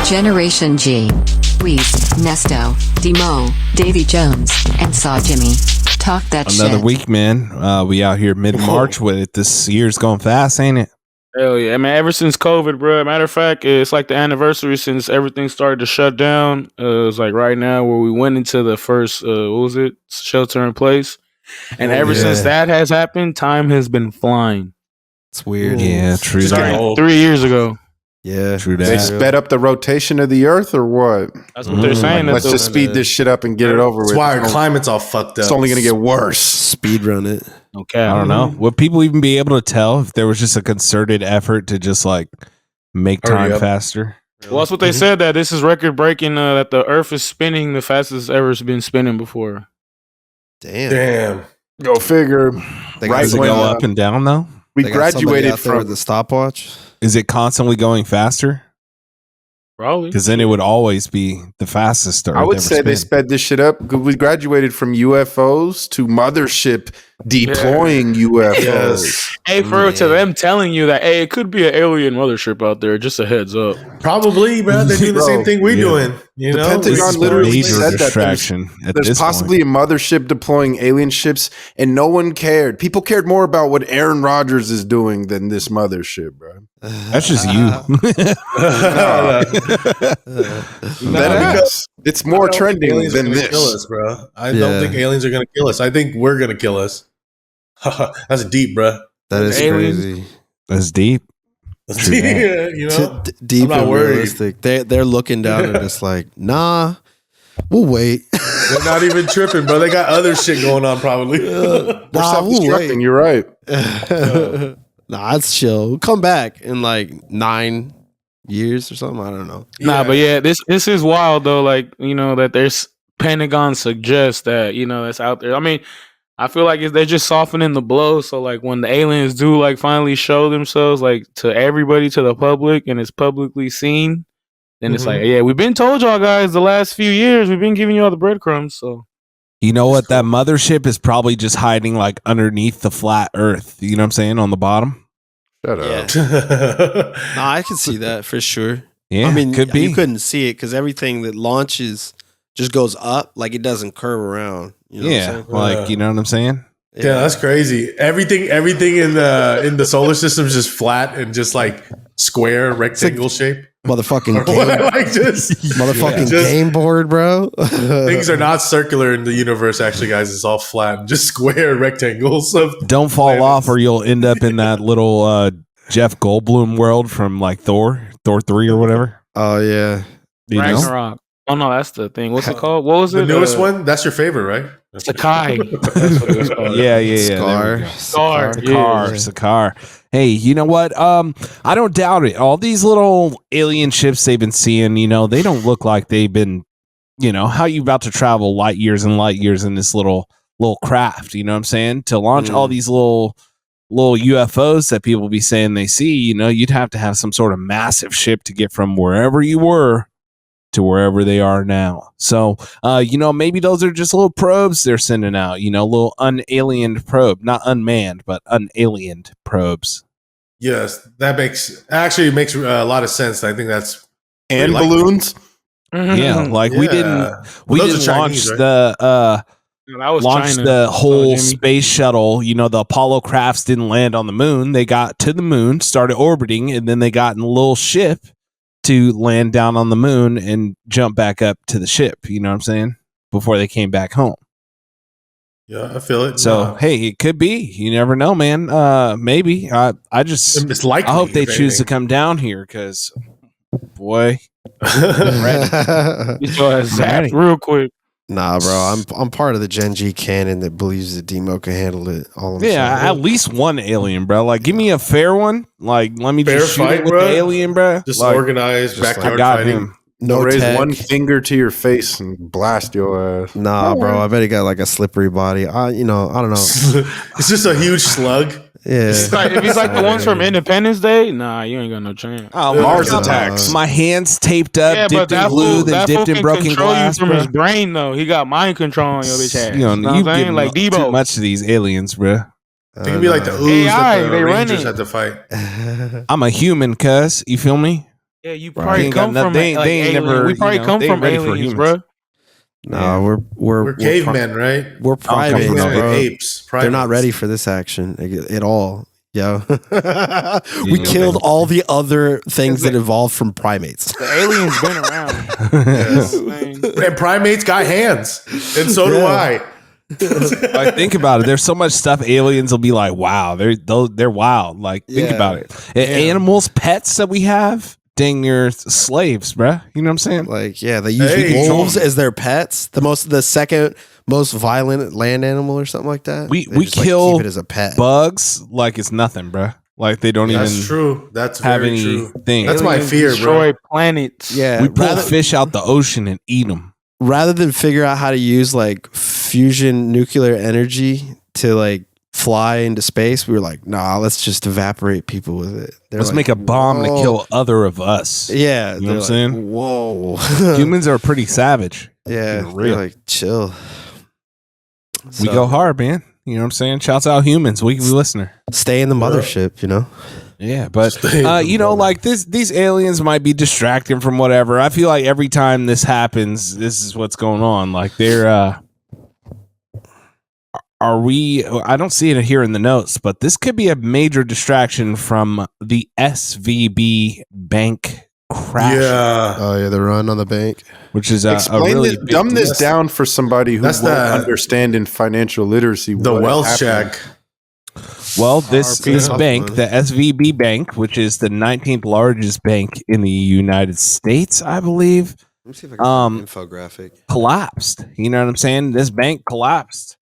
Generation G. Weez, Nesto, Demo, Davy Jones, and Saw Jimmy. Talk that shit. Another week, man. We out here mid-March with it. This year's going fast, ain't it? Hell yeah, man. Ever since COVID, bro. Matter of fact, it's like the anniversary since everything started to shut down. It's like right now where we went into the first, shelter in place. And ever since that has happened, time has been flying. It's weird. Yeah, true. Started 3 years ago. Yeah, true that. They sped up the rotation of the Earth, or what? That's what they're saying. Let's just speed this shit up and get it over with. That's why our climate's all fucked up. It's only going to get worse. Speed run it. Okay, I don't know. Would people even be able to tell if there was just a concerted effort to just like make time faster? Well, that's what they said, that this is record breaking, that the Earth is spinning the fastest ever it's been spinning before. Damn. Go figure. Does it go up and down though? We graduated from the stopwatch. Is it constantly going faster? Probably. Because then it would always be the fastest. I would say they sped this shit up. We graduated from UFOs to mothership deploying UFOs. Yes. Hey, to them telling you that, hey, it could be an alien mothership out there. Just a heads up. Probably, bro. They do the same thing we're doing. You The know, Pentagon literally said that distraction. there's possibly a mothership deploying alien ships, and no one cared. People cared more about what Aaron Rodgers is doing than this mothership, bro. That's just you. It's more trending than Kill this. us, bro. I don't think aliens are going to kill us. I think we're going to kill us. That's deep, bro. That is crazy. That's deep. Yeah, you know, Deep I'm not and worried. realistic. They're looking down and just like, nah, we'll wait. They're not even tripping, bro. They got other shit going on, probably. We're self-destructing. You're right. Nah, it's chill. We'll come back in like 9 years or something. I don't know. Nah, but yeah, this is wild though. Like, you know, that there's Pentagon suggests that, you know, that's out there. I mean, I feel like they're just softening the blow. So like when the aliens do like finally show themselves like to everybody, to the public, and it's publicly seen, then it's like, yeah, we've been told y'all guys the last few years, we've been giving you all the breadcrumbs. So you know what? That mothership is probably just hiding like underneath the flat Earth. You know what I'm saying? On the bottom. Shut up. Nah, I can see that for sure. Yeah, I mean, could be. You couldn't see it because everything that launches just goes up, like it doesn't curve around. You know what I'm saying? Like you know what I'm saying? Yeah, that's crazy. Everything in the solar system is just flat and just like square rectangle shape. Motherfucking game board, bro. Things are not circular in the universe, actually, guys. It's all flat and just square rectangles. Don't fall off, or you'll end up in that little Jeff Goldblum world from like Thor 3 or whatever. Oh yeah, you know? Ragnarok. Oh no, that's the thing. What's it called? What was it? The newest one? That's your favorite, right? Sakai. That's what it was called. Yeah. Scar. Scar. Hey, you know what? I don't doubt it. All these little alien ships they've been seeing, you know, they don't look like they've been, you know, how you about to travel light years and light years in this little craft, you know what I'm saying? To launch all these little UFOs that people be saying they see, you know, you'd have to have some sort of massive ship to get from wherever you were to wherever they are now. So, you know, maybe those are just little probes they're sending out, you know, little unaliened probe, not unmanned, but unaliened probes. Yes, that makes a lot of sense. I think that's and balloons. Yeah, like we didn't launch Chinese, right? the whole space shuttle. You know, the Apollo crafts didn't land on the moon. They got to the moon, started orbiting, and then they got in a little ship to land down on the moon and jump back up to the ship, you know what I'm saying? Before they came back home. Yeah, I feel it. So, hey, it could be. You never know, man. Maybe. I hope they choose to come down here because, boy. Real quick. Nah, bro. I'm part of the Gen G canon that believes that Demo can handle it all himself. Yeah, at least one alien, bro. Like, give me a fair one. Like, let me fair just shoot fight, it with bro. the alien, bro. Just like, organized backyard I got fighting. him. No, raise one finger to your face and blast your ass. Nah, bro. I bet he got like a slippery body. I don't know. It's just a huge slug. Yeah. If he's like the ones from Independence Day, nah, you ain't got no chance. Oh, Mars attacks. My hands taped up, dipped in glue, then dipped in broken glass. From his brain, though, he got mind control on your bitch ass. You know, you give like Debo. too much to these aliens, bro. They can be like the ooze AI, that they the Rangers running. had to fight. I'm a human, cuz. You feel me? Yeah, you Right. probably They ain't got come nothing- from they ain't alien. never, We probably you know, come they ain't from ready for aliens, humans. bro. No, we're cavemen, right? We're come from primates, no bro. Apes. They're not primates. ready for this action at all. Yo, we Yeah. killed all the other things It's that evolved from primates. The aliens been around. Yes. You know what I'm saying? And primates got hands, and so do I. Like, think about it. There's so much stuff aliens will be like, wow, they're wild. Like, think Yeah. about it. Animals, pets that we have, dang near slaves, bruh. You know what I'm saying? Like, yeah, they use Hey, wolves Tony. as their pets. The second most violent land animal or something like that. We They just, kill keep it as a pet. Bugs like it's nothing, bruh. Like they don't That's even true. That's have very true. anything. That's my Aliens fear, destroy bro. planets. Yeah, We pull fish out the ocean and eat them. rather than figure out how to use like fusion nuclear energy to like fly into space, we were like, nah, let's just evaporate people with it. They're Let's like, make a bomb to whoa. kill other of us. Yeah, You know what I'm they're like, saying? Whoa, Humans are pretty savage. Yeah, They're real. they're like chill. We So, go hard, man. You know what I'm saying? Shouts out humans, weekly listener. Stay in the mothership, you know. Yeah, but Stay in the you know, moment. like these aliens might be distracting from whatever. I feel like every time this happens, this is what's going on. Like they're are we I don't see it here in the notes, but this could be a major distraction from the SVB bank crash, Yeah. Oh yeah, the run on the bank. which is a Explain really this, big dumb this deal. down for somebody who That's won't the- understand in financial literacy. The what wealth happened. check. Well, this RP. bank, the SVB Bank, which is the 19th largest bank in the United States, I believe, Let me see if I can find an infographic. collapsed. You know what I'm saying? This bank collapsed.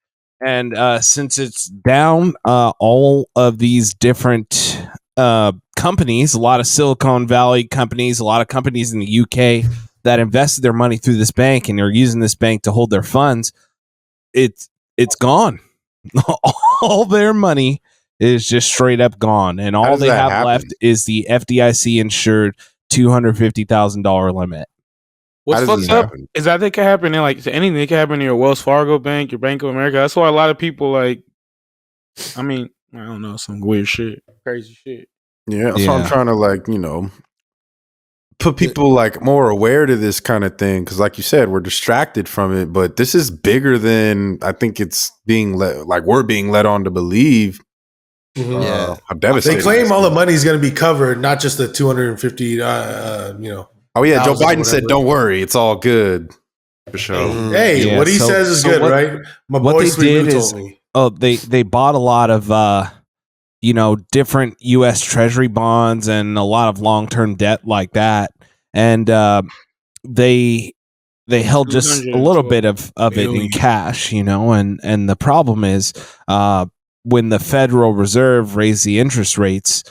And since it's down, all of these different companies, a lot of Silicon Valley companies, a lot of companies in the UK that invested their money through this bank and are using this bank to hold their funds, it's gone. All their money is just straight up gone, and all does they that have happen? left is the FDIC insured $250,000 limit. What's How does fucked this up happen? is that they can happen in like anything. It can happen in your Wells Fargo bank, your Bank of America. That's why a lot of people like. I mean, I don't know, some weird shit, crazy shit. Yeah, that's why Yeah. I'm trying to put people like more aware to this kind of thing because, like you said, we're distracted from it. But this is bigger than I think it's being we're being led on to believe. Yeah. How devastating. They claim this all is. the money is going to be covered, not just the 250. Oh yeah, Joe 1,000 or Biden said, whatever. "Don't worry, it's all good." For sure. Hey, Yeah, what he so- says is so good, what- right? My what boy they Sweet did Lou is- told me. Oh, they bought a lot of different U.S. Treasury bonds and a lot of long term debt like that, and they held just a little bit of it in billion. cash, and the problem is when the Federal Reserve raised the interest rates,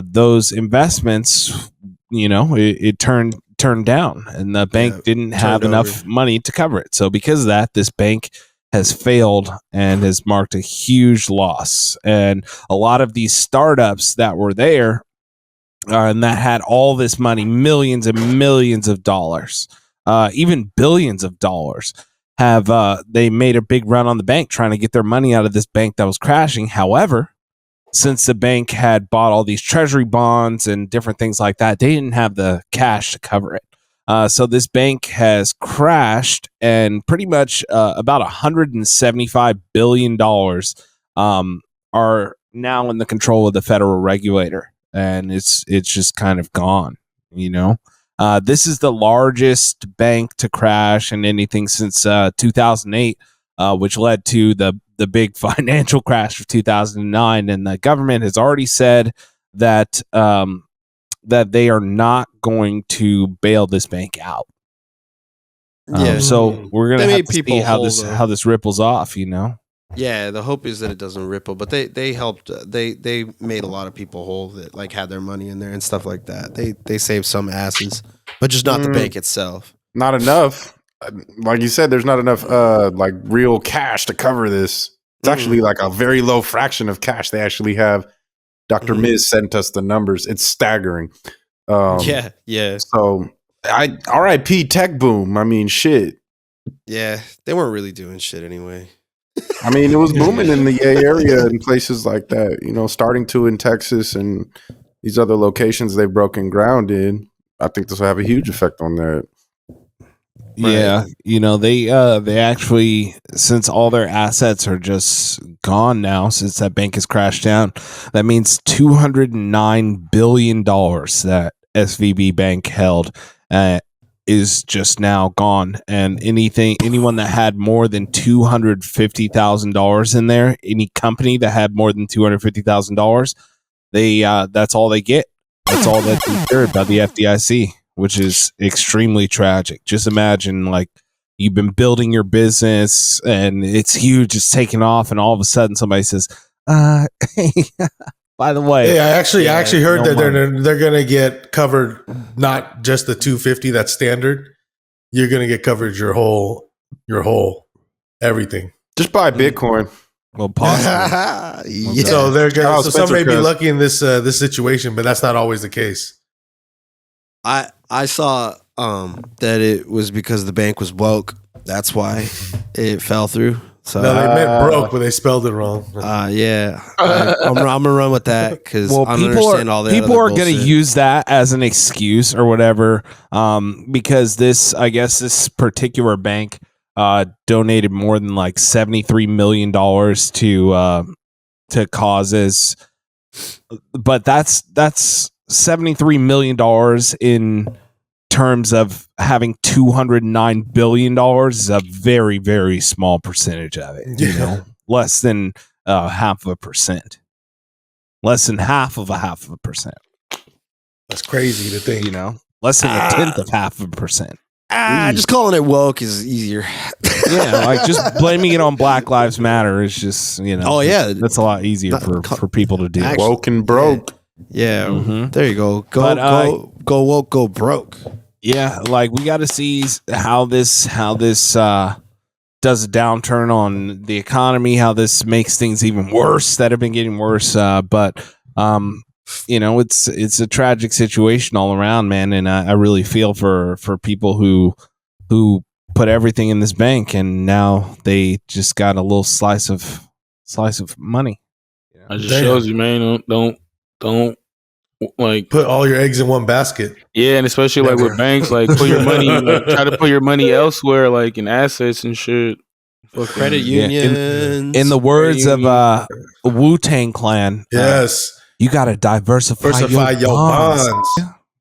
those investments, it turned down, and the bank didn't have turned enough over. money to cover it. So because of that, this bank has failed and has marked a huge loss. And a lot of these startups that were there and that had all this money, millions and millions of dollars, even billions of dollars, have they made a big run on the bank trying to get their money out of this bank that was crashing. However, since the bank had bought all these treasury bonds and different things like that, they didn't have the cash to cover it. So this bank has crashed, and pretty much about $175 billion are now in the control of the federal regulator, and it's just kind of gone. This is the largest bank to crash in anything since 2008, which led to the big financial crash of 2009, and the government has already said that that they are not going to bail this bank out. So we're gonna They have made to see people how whole, this though. how this ripples off. Yeah, the hope is that it doesn't ripple, but they helped. They made a lot of people whole that like had their money in there and stuff like that. They saved some asses, but just not the bank itself. Not enough. Like you said, there's not enough real cash to cover this. It's actually like a very low fraction of cash they actually have. Dr. Miz sent us the numbers. It's staggering. Yeah. So RIP tech boom. I mean, shit. Yeah, they weren't really doing shit anyway. I mean, it was booming in the Bay Area and places like that, starting to in Texas and these other locations they've broken ground in. I think this will have a huge effect on that. Yeah, they actually, since all their assets are just gone now, since that bank has crashed down, that means $209 billion that SVB Bank held is just now gone. And anyone that had more than $250,000 in there, any company that had more than $250,000, that's all they get. That's all that's insured by the FDIC, which is extremely tragic. Just imagine, like, you've been building your business and it's huge, it's taking off, and all of a sudden somebody says, hey, by the way. Hey, I actually heard no that they're gonna get covered, not just the 250 that's standard. You're gonna get covered your whole everything. Just buy Bitcoin. Well, possibly. Yeah. So they're gonna. So some may be Spencer lucky in this situation, but that's not always the case. I saw that it was because the bank was woke. That's why it fell through. So No, they meant broke, but they spelled it wrong. yeah, I'm gonna run with that because Well, I don't understand all the people other are going to bullshit. use that as an excuse or whatever, because this particular bank donated more than like $73 million to causes, but that's $73 million in terms of having $209 billion is a very, very small percentage of it. Less than 0.5%. Less than 0.5%. That's crazy to think. Less than 1/10 of 0.5%. Just calling it woke is easier. Yeah, like just blaming it on Black Lives Matter is just Oh, yeah. that's a lot easier for people to do. Actually- Woke and broke. Yeah, Mhm. there you go. Go woke, go broke. Yeah, like we got to see how this does a downturn on the economy, how this makes things even worse that have been getting worse. But it's a tragic situation all around, man. And I really feel for people who put everything in this bank and now they just got a little slice of money. It just shows you, man. Don't like Put all your eggs in one basket. yeah, and especially like with banks, like put your money, like try to put your money elsewhere, like in assets and shit. Credit Yeah, unions. In the words of Wu-Tang Clan, Yes, you got to diversify your bonds.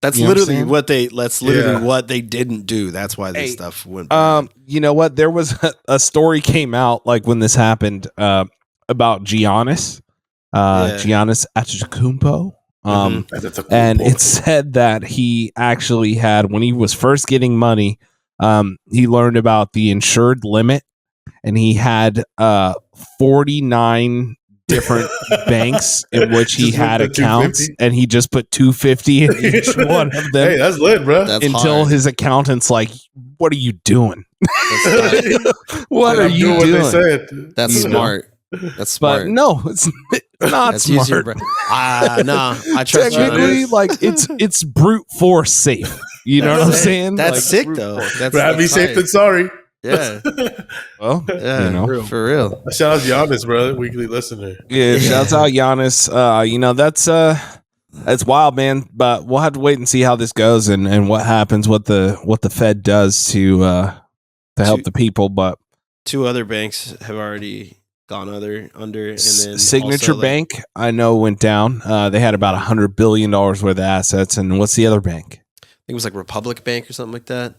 That's You know what I'm literally saying? what they. That's literally Yeah. what they didn't do. That's why this Hey, stuff went. Bad. You know what? There was a story came out like when this happened about Giannis Antetokounmpo. And it said that he actually had, when he was first getting money, he learned about the insured limit, and he had 49 different banks in which he Just had put the accounts, 250? and he just put 250 in each one of them. Hey, that's lit, bro. That's until hard. his accountant's like, "What are you doing? What are I'm you doing doing?" what they said. That's you know. smart. That's But smart. no, it's not That's smart. easier, bro. Nah, I trust you. Technically, like it's brute force safe. You know what I'm saying? That's Like, sick though. That's Rather be that's safe tight. than sorry. Yeah, well, yeah, for real. Shout out to Giannis, bro, weekly listener. Yeah, shouts out Giannis. That's wild, man. But we'll have to wait and see how this goes and what happens, what the Fed does to help the people. But 2 other banks have already gone under, and then Signature also, like, Bank, I know, went down. They had about $100 billion worth of assets. And what's the other bank? I think it was like Republic Bank or something like that.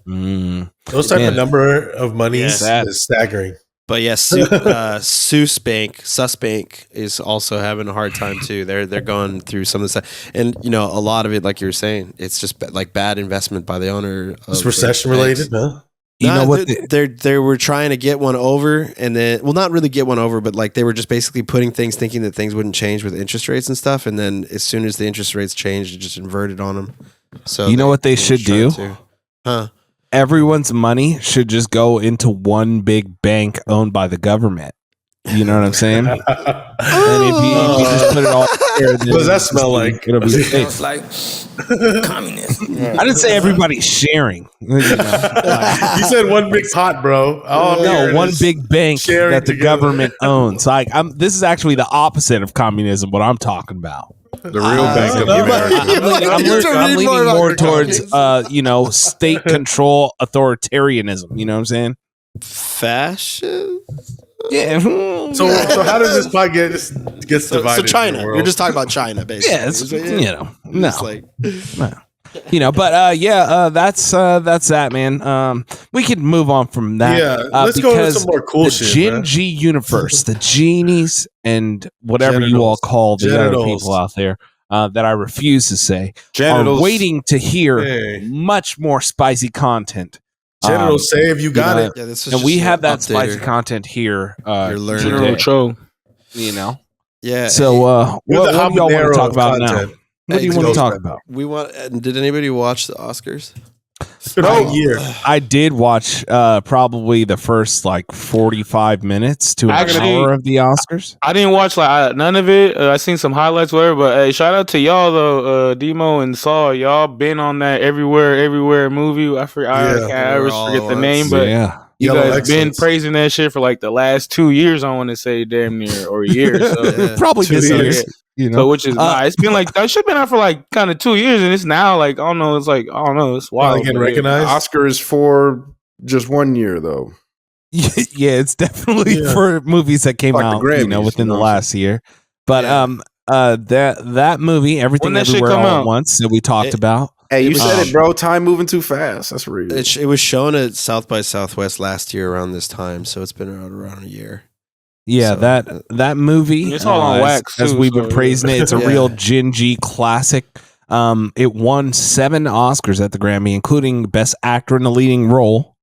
Those type Man. of number of monies Yes. is staggering. But yeah, Sus Bank is also having a hard time too. They're going through some of this stuff, and a lot of it, like you were saying, it's just like bad investment by the owner. It's recession related, huh? You know what? They were trying to get one over, and then not really get one over, but like they were just basically putting things, thinking that things wouldn't change with interest rates and stuff, and then as soon as the interest rates changed, it just inverted on them. So You know what they should do? Huh? Everyone's money should just go into one big bank owned by the government. You know what I'm saying? And if you just put it all there, then What does that smell like? It'll be safe. Sounds like communism. I didn't say everybody's sharing. You know, You said one big pot, bro. All I'm no, hearing one is big bank sharing that the together. government owns. Like, this is actually the opposite of communism. What I'm talking about. The real Bank of no. America. I'm leaning more towards, state control authoritarianism. You know what I'm saying? Fascist. Yeah. So how does this pot gets So divided? in the China. world? You're just talking about China, basically. Yeah, it's, Is it? no. It's like, That's that, man. We could move on from that. Yeah, let's go into because some more cool the shit, Gen man. G universe, the genies and whatever you all Genitals. call the other Genitals. people out there that I refuse to say Genitals. are waiting to hear Hey. much more spicy content. General Save, you got it. yeah, this is And we just have an that updater. spicy content here. You're learning. General today, Cho. you know. Yeah. So, You're what the do y'all want habanero to talk of about now? content. What do you Hey, want to Ghost talk Rider. about? we want. Did anybody watch the Oscars? It's been a whole year. I did watch probably the first like 45 minutes to an Actually, hour of the Oscars. I didn't watch none of it. I seen some highlights, whatever. But hey, shout out to y'all though, Demo and Saul. Y'all been on that everywhere movie. I Yeah. can't always We're forget all the on name, but Yeah. you Yellow guys been Excellence. praising that shit for like the last 2 years. I want to say damn near or a year. So, Yeah. Probably 2 this years. year. You So know, which is it's been like that should have been out for like kind of 2 years, and it's now like I don't know. It's like I don't know. It's wild. Getting but yeah. recognized. Oscar is for just 1 year though. yeah, it's definitely Yeah. for movies that came Like the out, Grammys, within you the know? last year. But Yeah. that movie, Everything When that shit Everywhere come All at out? Once that we talked It- about. Hey, you was- said it, bro. Time moving too fast. That's real. It was shown at South by Southwest last year around this time, so it's been around a year. Yeah, So, that movie. It's all on wax, as too, we've been so- praising it. It's a Yeah. real Gen G classic. It won 7 Oscars at the Grammy, including Best Actor in a Leading Role,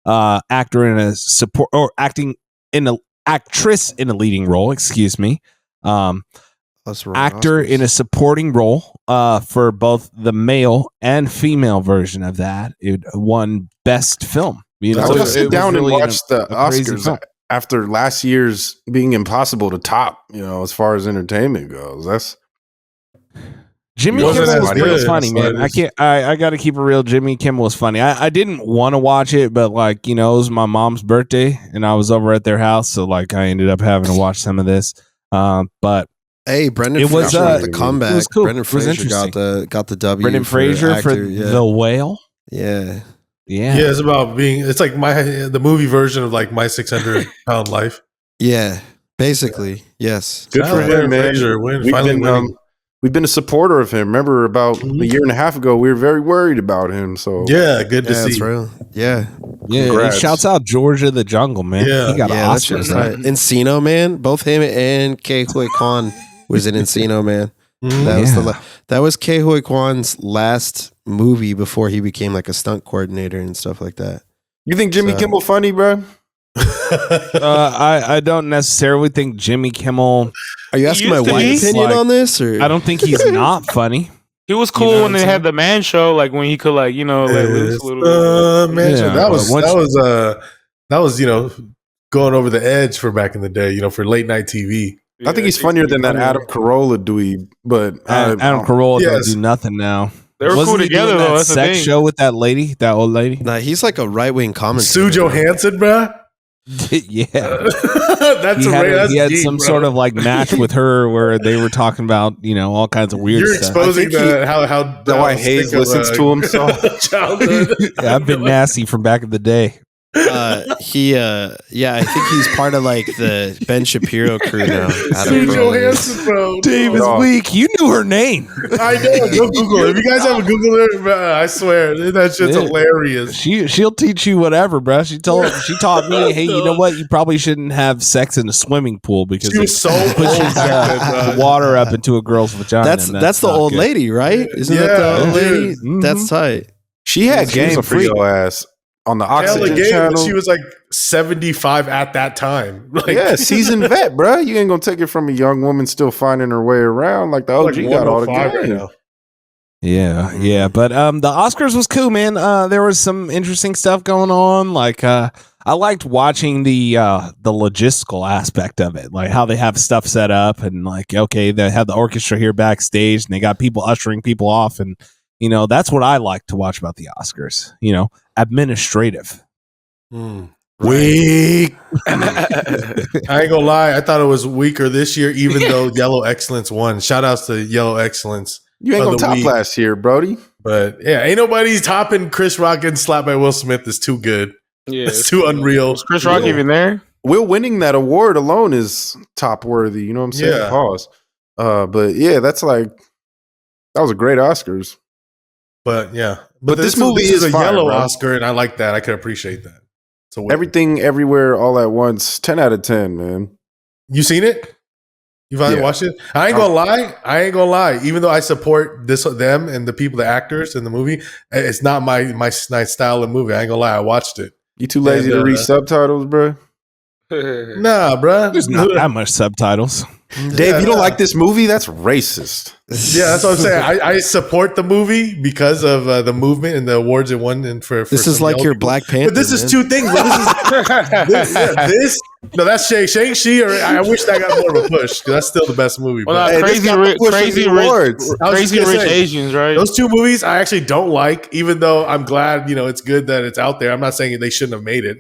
actor in a support, or acting in a actress in a leading role. Excuse me. That's wrong. Actor in a supporting role. For both the male and female version of that, it won Best Film. You know, I was it sit down and really watch the a crazy Oscars film. after last year's being impossible to top. You know, as far as entertainment goes, that's Jimmy Wasn't Kimmel was as pretty good, funny, so man. it I is- can't. I got to keep it real. Jimmy Kimmel was funny. I didn't want to watch it, but like it was my mom's birthday, and I was over at their house, so like I ended up having to watch some of this. But Hey, Brendan It was, Fraser got the it comeback. was cool. Brendan It was Fraser got the W. Brendan Fraser for actor, yeah. The Whale. Yeah. Yeah. Yeah, it's about being. It's like the movie version of like My 600-Pound Life. Yeah. Basically, yes. good for him, man. Fraser We've finally been winning. we've been a supporter of him. Remember, about a year and a half ago, we were very worried about him. So Yeah, good to Yeah, see. that's real. Yeah. Yeah. Congrats. He shouts out Georgia the Jungle, man. Yeah. He got Yeah, an that's Oscar. just Right? right. Encino Man, both him and Ke Huy Quan was in Encino Man. Mhm. That was Yeah. that was Ke Huy Kwan's last movie before he became like a stunt coordinator and stuff like that. you think Jimmy So- Kimmel funny, bro? I don't necessarily think Jimmy Kimmel. Are you asking my used to wife's be. opinion Like, on this? Or I don't think he's not funny. He was cool You know when what they I'm had the man show, like when he could like let loose a little bit. Man, Yeah, that was but once- that was going over the edge for back in the day. For late night TV. I think he's funnier than that Adam Carolla dweeb. But Adam Carolla Yes. don't do nothing now. They were Wasn't cool he together doing though. that That's the sex thing. show with that lady, that old lady. nah, he's like a right wing commentator. Sue Johansson, bruh. Yeah. That's He had deep, some bro. sort of like match with her where they were talking about all kinds of weird You're stuff. exposing how why Hayes sick of, listens to himself. childhood. Yeah, I've been nasty from back in the day. I think he's part of like the Ben Shapiro crew now. Sue Adam Carolla. Johansson, bro. Dave is Dog. weak. You knew her name. I know. Go Google it. If you guys haven't Googled it, bruh, I swear that shit's Yeah. hilarious. She'll teach you whatever, bro. She taught me, hey, you know what? You probably shouldn't have sex in a swimming pool because She was so it pushes old back then, the bro. water up into a girl's vagina. That's and that's the not old good. lady, right? Isn't that the Yeah, old lady? dude. Mhm. That's tight. she had She was game a for freak. your ass on the Hella Oxygen gay, but channel. she was like 75 at that time. Like, Yeah, seasoned vet, bro. You ain't gonna take it from a young woman still finding her way around. Like the OG like got all the 105 right game. now. Yeah. But the Oscars was cool, man. There was some interesting stuff going on. Like I I liked watching the logistical aspect of it, like how they have stuff set up and like, okay, they have the orchestra here backstage and they got people ushering people off. And, you know, that's what I like to watch about the Oscars, you know, administrative. Weak. I ain't gonna lie. I thought it was weaker this year, even though Yellow Excellence won. Shout outs to Yellow Excellence. You ain't of gonna the top week. last year, Brody. But yeah, ain't nobody's topping Chris Rock getting slapped by Will Smith. Is too good. Yeah, It's too unreal. Was Chris Rock Yeah. even there? Will winning that award alone is top worthy. You know what I'm saying? Yeah. Pause. But yeah, that was a great Oscars. But yeah, But this movie is a fire, yellow bro. Oscar, and I like that. I can appreciate that. So Everything, everywhere, all at once. 10 out of 10, man. You seen it? You finally Yeah. watched it? I ain't gonna lie. Even though I support them and the people, the actors in the movie, it's not my style of movie. I ain't gonna lie. I watched it. You too lazy to read subtitles, bro? Nah, bruh. There's not that much subtitles. Dave, you don't like this movie? That's racist. Yeah, that's what I'm saying. I support the movie because of the movement and the awards it won. And for This is some like yellow your people. Black Panther. But this is man. two things. But no, that's Shang-Chi. Or I wish that got more of a push because that's still the best movie. Well, but- not Hey, this got the push Crazy for the awards. Rich, I was just Crazy gonna Rich say, Asians, right? Those two movies I actually don't like, even though I'm glad, it's good that it's out there. I'm not saying they shouldn't have made it.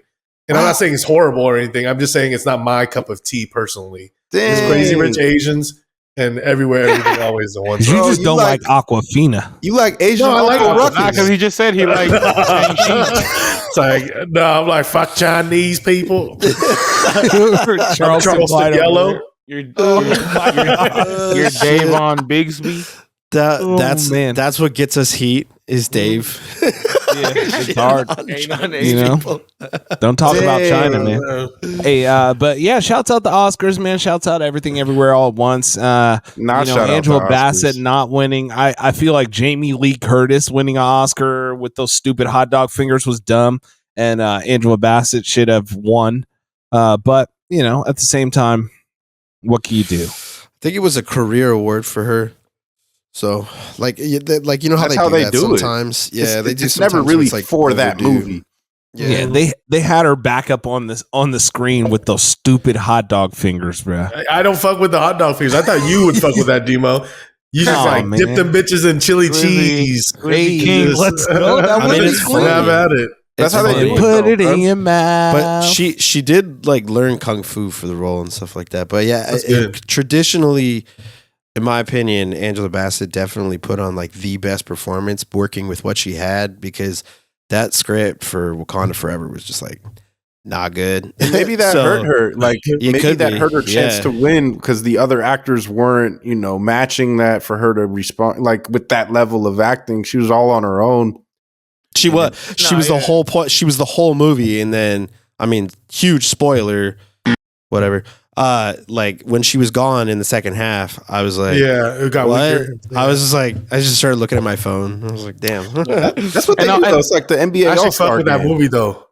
And I'm not saying it's horrible or anything. I'm just saying it's not my cup of tea personally. It's Crazy Rich Asians and Everywhere, Everything, Always the One. You Bro, just you don't like- like Aquafina. You like Asian No, I like Uncle Uncle Ruckus. Because he just said he liked Shang-Chi. It's like, no, I'm like, fuck Chinese people. Charleston White Yellow. You're Davon Bigsby. man. That's what gets us heat is Dave. It's hard. Ain't on You know? Don't talk about China, man. Hey, but yeah, shouts out the Oscars, man. Shouts out everything, everywhere, all at once. Not shout out Angela the Bassett Oscars. not winning. I feel like Jamie Lee Curtis winning an Oscar with those stupid hot dog fingers was dumb, and Angela Bassett should have won. But at the same time, what can you do? I think it was a career award for her. So, like you know how That's they how do they that do it. sometimes. Yeah, they do. It's never sometimes where really it's, like, for that overdue. movie. Yeah, they had her back up on the screen with those stupid hot dog fingers, bro. I don't fuck with the hot dog fingers. I thought you would fuck with that, Demo. You just No, like man. dip them bitches in chili Really? cheese. Hey, Just- let's go. That I mean, was it's clean. funny. Have at it. That's It's how they funny. do it. Put though, it bro. in your mouth. But she did like learn kung fu for the role and stuff like that. But yeah, That's good. traditionally, in my opinion, Angela Bassett definitely put on like the best performance working with what she had because that script for Wakanda Forever was just like not good. And maybe that So, hurt her. Like maybe could that be. hurt her chance Yeah. to win because the other actors weren't, matching that for her to respond. Like with that level of acting, she was all on her own. She was the whole point. She was the whole movie, and then I mean, huge spoiler, whatever. Like when she was gone in the second half, I was like, Yeah, it got what? weaker. I was just like, I just started looking at my phone. I was like, damn. That's what they And do. I- Though. It's like the I NBA actually fuck All-Star with that game. movie though.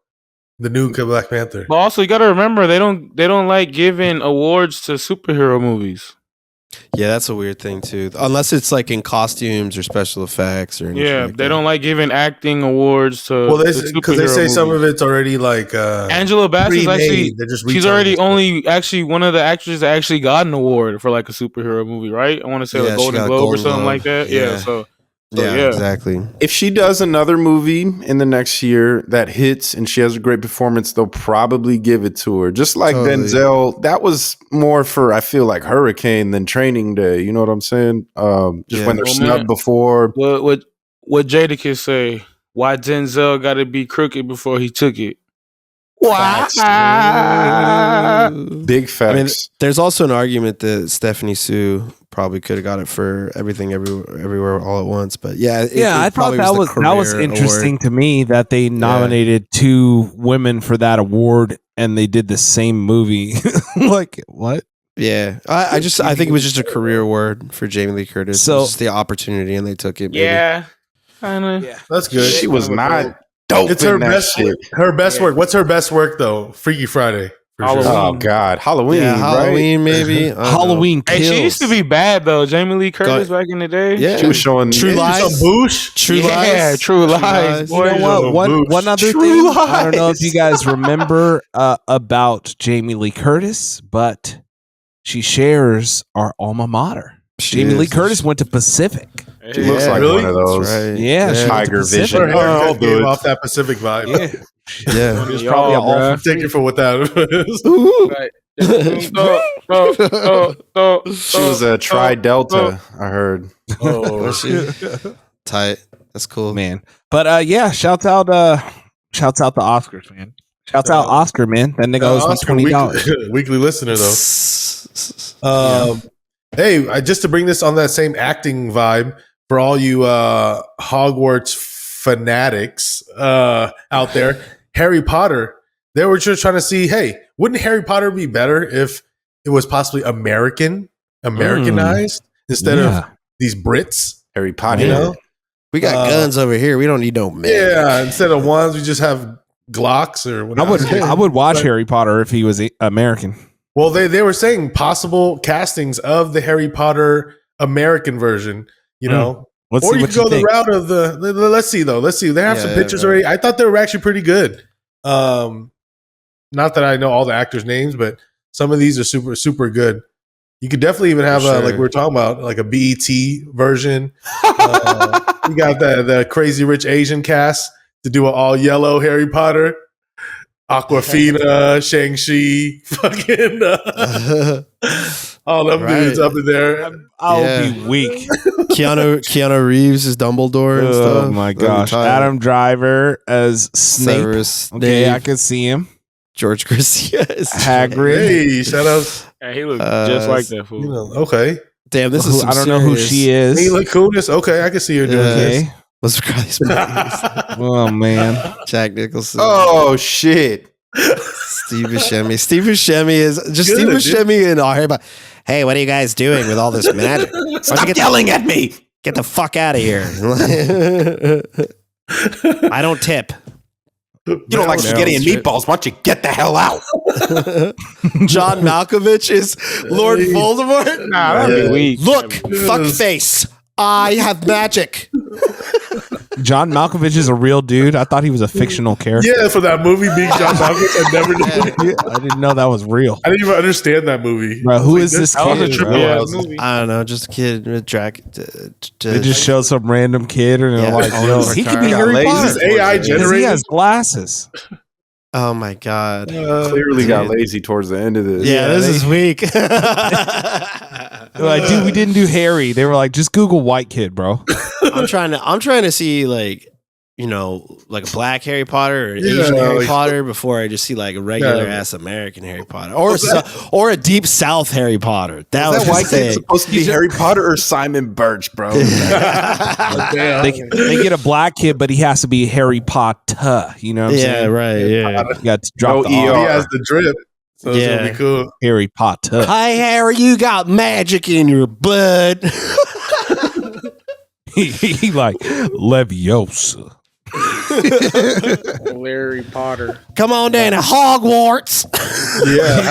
The new Black Panther. But also, you got to remember they don't like giving awards to superhero movies. Yeah, that's a weird thing too. Unless it's like in costumes or special effects or anything. Yeah, like they that. don't like giving acting awards to. Well, to because they superhero say some movies. of it's already like Angela Bassett's pre-made. actually They're just she's retelling already the only actually one of the actors that actually got an award for like a superhero movie, right? I want to say Yeah, like she Golden got a Globe or Golden something Globe. like that. Yeah. Yeah, so Yeah, exactly. If she does another movie in the next year that hits and she has a great performance, they'll probably give it to her. Just like Totally. Denzel, that was more for I feel like Hurricane than Training Day. You know what I'm saying? Just Yeah. when they're Well, snubbed man. before. what Jadakiss say? Why Denzel got to be crooked before he took it? Why? Big facts. I mean, there's also an argument that Stephanie Sue probably could have got it for Everything Everywhere All at Once. But yeah, I thought probably that the was career interesting award. to me that they nominated two women for that award and they did the same movie. Like what? Yeah, I think it was just a career award for Jamie Lee Curtis. So- So just the opportunity, and they took it. maybe. Yeah, kind of. That's good. she was not dope. It's her in that best. shit. Her best work. What's her best work though? Freaky Friday. Halloween. Oh God, Halloween. Yeah, right? Halloween maybe. I don't know. Halloween Hey, kills. she used to be bad though. Jamie Lee Curtis back in the day. Yeah. She was showing True Lies. Some boosh. True Yeah, Lies. True Lies. Lies. You know what? One other True thing. I don't know if Lies. you guys remember about Jamie Lee Curtis, but she shares our alma mater. Jamie Lee Curtis went to Pacific. She looks like really? one of those. That's right. Yeah, she went to Tiger Pacific. Vision. Her haircut I'll do gave it. off that Pacific vibe. Yeah. Yeah. It's probably Y'all, all bruh. for Take it for what that is. She was a Tri-Delta, I heard. Was she? Tight. That's cool. man. But yeah, shouts out the Oscars, man. Shouts out Oscar, man. That nigga owes me Oscar $20. weekly listener though. Hey, just to bring this on that same acting vibe for all you Hogwarts fanatics out there, Harry Potter. They were just trying to see, hey, wouldn't Harry Potter be better if it was possibly Americanized instead of these Brits? Harry Potter. You know? We got guns over here. We don't need no man. Yeah, instead of wands, we just have Glocks or whatever. I would watch Harry Potter if he was American. Well, they were saying possible castings of the Harry Potter American version, you know. Let's Or see you what could go you the think. route of the let's see though. Let's see. They have some pictures already. I thought they were actually pretty good. Not that I know all the actors' names, but some of these are super, super good. You could definitely even have like we were talking about, like a BET version. You got the Crazy Rich Asian cast to do an all yellow Harry Potter. Aquafina, Shang-Chi, fucking all them dudes up in there. I'll be weak. Keanu Reeves is Dumbledore and stuff. Oh my That'd be gosh. tight. Adam Driver as Snape. Severus Okay, Snape. I can see him. George Garcia is Hagrid. Hey, shout out. Yeah, he looked just like that fool. You know, okay. Damn, this is I don't know who she is. Mila Kunis. Okay, I can see her doing this. Okay. Let's try this. Oh man. Jack Nicholson. Oh shit! Steve Buscemi. Steve Buscemi is just Good, Steve dude. Buscemi and Harry Potter. Hey, what are you guys doing with all this magic? Stop yelling at me! Get the fuck out of here! I don't tip. You don't like spaghetti and meatballs? Why don't you get the hell out? John Malkovich is Lord Voldemort. Nah, that'd be weak. Look, fuckface. I have magic. John Malkovich is a real dude. I thought he was a fictional character. Yeah, for that movie being John Malkovich, I never knew. I didn't know that was real. I didn't even understand that movie. Bro, who is this That was a kid? trippy bro? ass movie. I don't know, just a kid with drag. They just showed some random kid and they're Yeah. like, Oh, yo, my he God. could be Got Harry lazy. Potter. Is this AI Because he generated? has glasses. Oh my god. Clearly got lazy towards the end of this. Yeah, this is weak. They're like, dude, we didn't do Harry. They were like, just Google white kid, bro. I'm trying to see like, you know, like a black Harry Potter or an Yeah, Asian Harry like- Potter before I just see like a regular Yeah. ass American Harry Potter or a deep South Harry Potter. That Is was that white just kid it. supposed to be Harry Potter or Simon Birch, bro? They get a black kid, but he has to be Harry Potter. You know what I'm Yeah, saying? right. Yeah. You got to drop No the He R. has the drip, so it's Yeah. gonna be cool. Harry Potter. Hi, Harry. You got magic in your blood. he like Leviosa. Larry Potter. Come on down to Hogwarts. Yeah,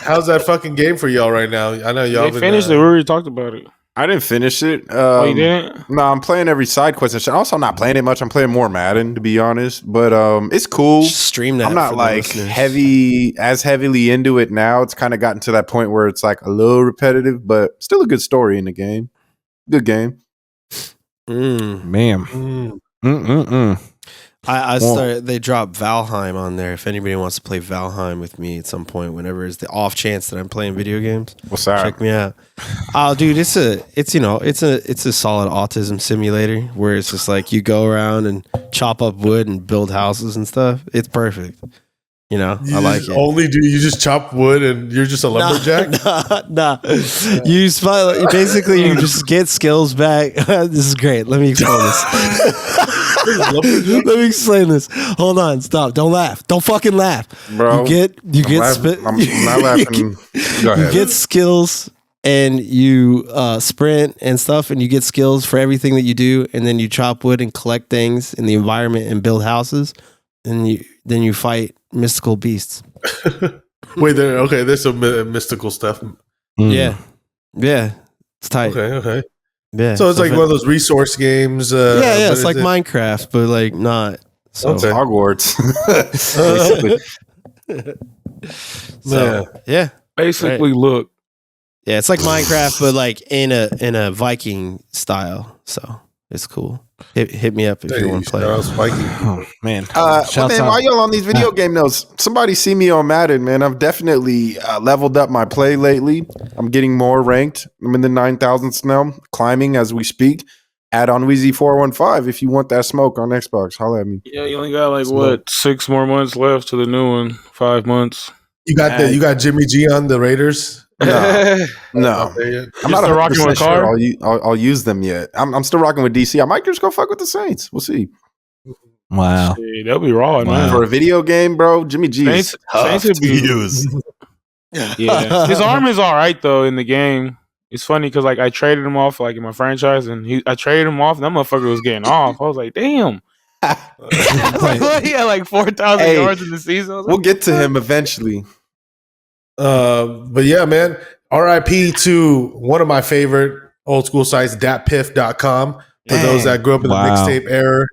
how's that fucking game for y'all right now? I know y'all They been, finished it. We already talked about it. I didn't finish it. Oh, you didn't? No, I'm playing every side quest and shit. Also, I'm not playing it much. I'm playing more Madden, to be honest. But it's cool. Stream that. I'm not for the like listeners. heavily into it now. It's kind of gotten to that point where it's like a little repetitive, but still a good story in the game. Good game. Man. Mm-mm-mm. I started. They dropped Valheim on there. If anybody wants to play Valheim with me at some point, whenever it's the off chance that I'm playing video games, What's that? check me out. Oh, dude, it's a solid autism simulator where it's just like you go around and chop up wood and build houses and stuff. It's perfect. You know, You I like just it. Only do you just chop wood and you're just a lumberjack? Nah. You basically you just get skills back. This is great. Let me explain this. Let me explain this. Hold on, stop. Don't laugh. Don't fucking laugh. Bro, You get I'm not laughing. Go you ahead. get skills and you sprint and stuff, and you get skills for everything that you do, and then you chop wood and collect things in the environment and build houses, and then you fight mystical beasts. Wait, there. Okay, there's some mystical stuff. Yeah, it's tight. Okay. Yeah, So it's like one of those resource games. yeah, but it's like Minecraft, but like not. So, Okay. Hogwarts. yeah, Basically, look. yeah, it's like Minecraft, but like in a Viking style. So it's cool. Hit me up if you want to play. Oh, man. Well, Shouts man, out. while y'all on these video game notes, somebody see me on Madden, man. I've definitely leveled up my play lately. I'm getting more ranked. I'm in the 9,000s now, climbing as we speak. Add on Weezy415 if you want that smoke on Xbox. Holla at me. Yeah, you only got like 6 more months left to the new one. 5 months. You got Jimmy G on the Raiders. No, I'm I'm not still rocking 100% with sure Carr? I'll use them yet. I'm still rocking with DC. I might just go fuck with the Saints. We'll see. Wow. That'll be raw, man. For a video game, bro, Jimmy G is Saints would be- use. Yeah, his arm is all right though in the game. It's funny because like I traded him off like in my franchise, and I traded him off, and that motherfucker was getting off. I was like, damn. He had like 4,000 yards in the season. I was like, We'll get to him eventually. But yeah, man. RIP to one of my favorite old school sites, datpiff.com. For those that grew up in the mixtape era,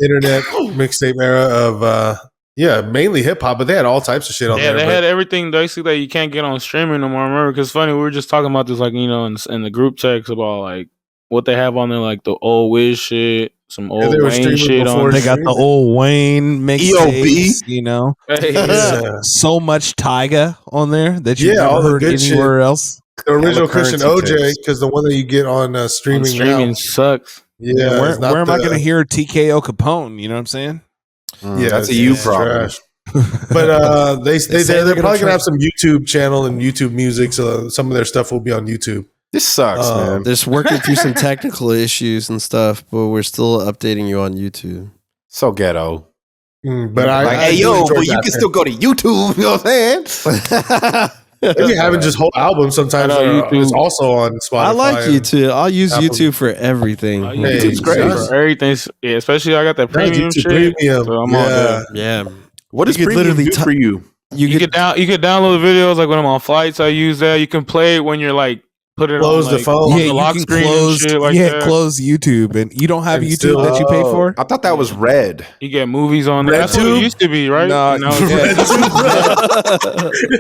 internet mixtape era of mainly hip hop, but they had all types of shit on there. Yeah, they had everything basically that you can't get on streaming no more. I remember because funny, we were just talking about this like in the group text about like what they have on there, like the old Wiz shit, some old Wayne shit on. They got the old Wayne mixtapes, you know. So much Tyga on there that you never heard anywhere else. The original Christian OJ, because the one that you get on streaming now sucks. Yeah, where am I going to hear TKO Capone? You know what I'm saying? Yeah, that's a you problem. But they're probably gonna have some YouTube channel and YouTube music, so some of their stuff will be on YouTube. This sucks, man. Just working through some technical issues and stuff, but we're still updating you on YouTube. So ghetto. But hey yo, but you can still go to YouTube. You know what I'm saying? If you're having just whole albums, sometimes it's also on Spotify. I like YouTube. I'll use YouTube for everything. YouTube's great. For everything, especially I got that premium shit. Premium. So I'm on there. Yeah. What does premium do for you? You could download videos like when I'm on flights. I use that. You can play it when you're like put it close on the phone. on the lock screen and shit like that. Close YouTube, and you don't have YouTube that you pay for. I thought that was Red. You get movies on there. That's what it used to be, right? No,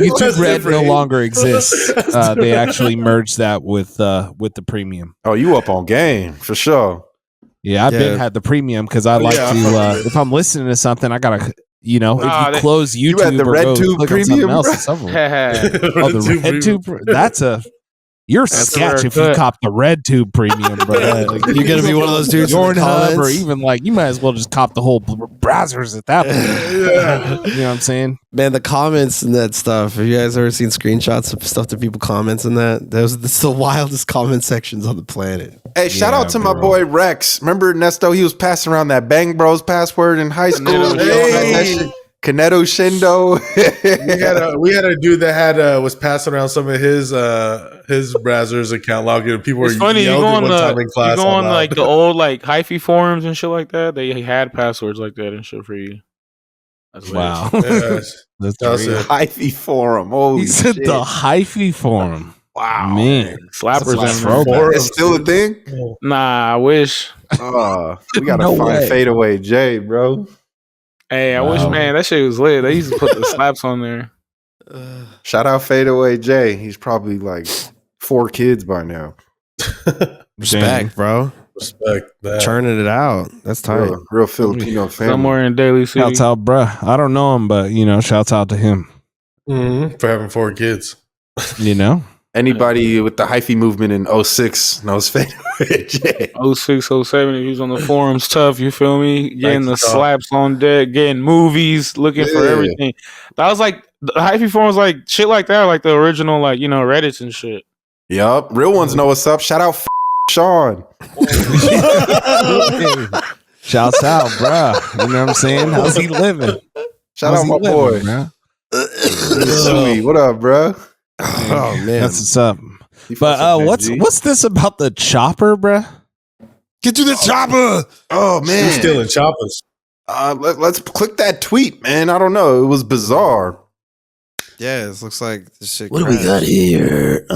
YouTube Red no longer exists. They actually merged that with the premium. Oh, you up on game for sure. Yeah, I've been had the premium because I like to. If I'm listening to something, I gotta. You know, if you close YouTube, you had the or Red go Tube click on premium, something else, oh, the Red Tube. That's a. You're sketch if you cop the Red Tube premium, bro. You're gonna be one of those dudes in the Hub, or comments. even like you might as well just cop the whole browsers at that point. You know what I'm saying? Man, the comments and that stuff. Have you guys ever seen screenshots of stuff that people comments in that? That's the wildest comment sections on the planet. Hey, shout out to my boy Rex. Remember Nesto? He was passing around that Bang Bros password in high school. Kaneto Shindo. we had a dude that had was passing around some of his browsers account login. People were funny. You yelled go at on one time in class. you go on like the old like hyphy forums and shit like that. They had passwords like that and shit for you. That's wow, that's a hyphy forum. Holy he said shit. the hyphy forum. Wow, man, slappers that's and it's still a thing. Nah, I wish. We gotta No find way. Fadeaway J, bro. Hey, I wish, man, that shit was lit. They used to put the slaps on there. Shout out Fadeaway J. He's probably like 4 kids by now. Respect, bro. Respect that. Churning it out. That's tight. Real Filipino family. Somewhere in Daly City. Shouts out, bruh. I don't know him, but shouts out to him. For having 4 kids. You know, Anybody with the hyphy movement in 06 knows Fadeaway J. 06, 07, if he was on the forums, tough, you feel me? Getting the Thanks, dog. slaps on deck, getting movies, looking for Yeah. everything. That was like, the hyphy forums, like, shit like that, like the original, like, Reddits and shit. Yup. Real ones know what's up. Shout out Sean. shouts out, bruh. You know what I'm saying? How's he living? Shout How's out he my living, boy. bruh? Sweet. What up, bro? Oh man, That's what's up. But what's this about the chopper, bruh? get to the chopper. Oh Who's man. stealing choppers? Let's click that tweet, man. I don't know. It was bizarre. Yeah, it looks like this shit. What do we got here?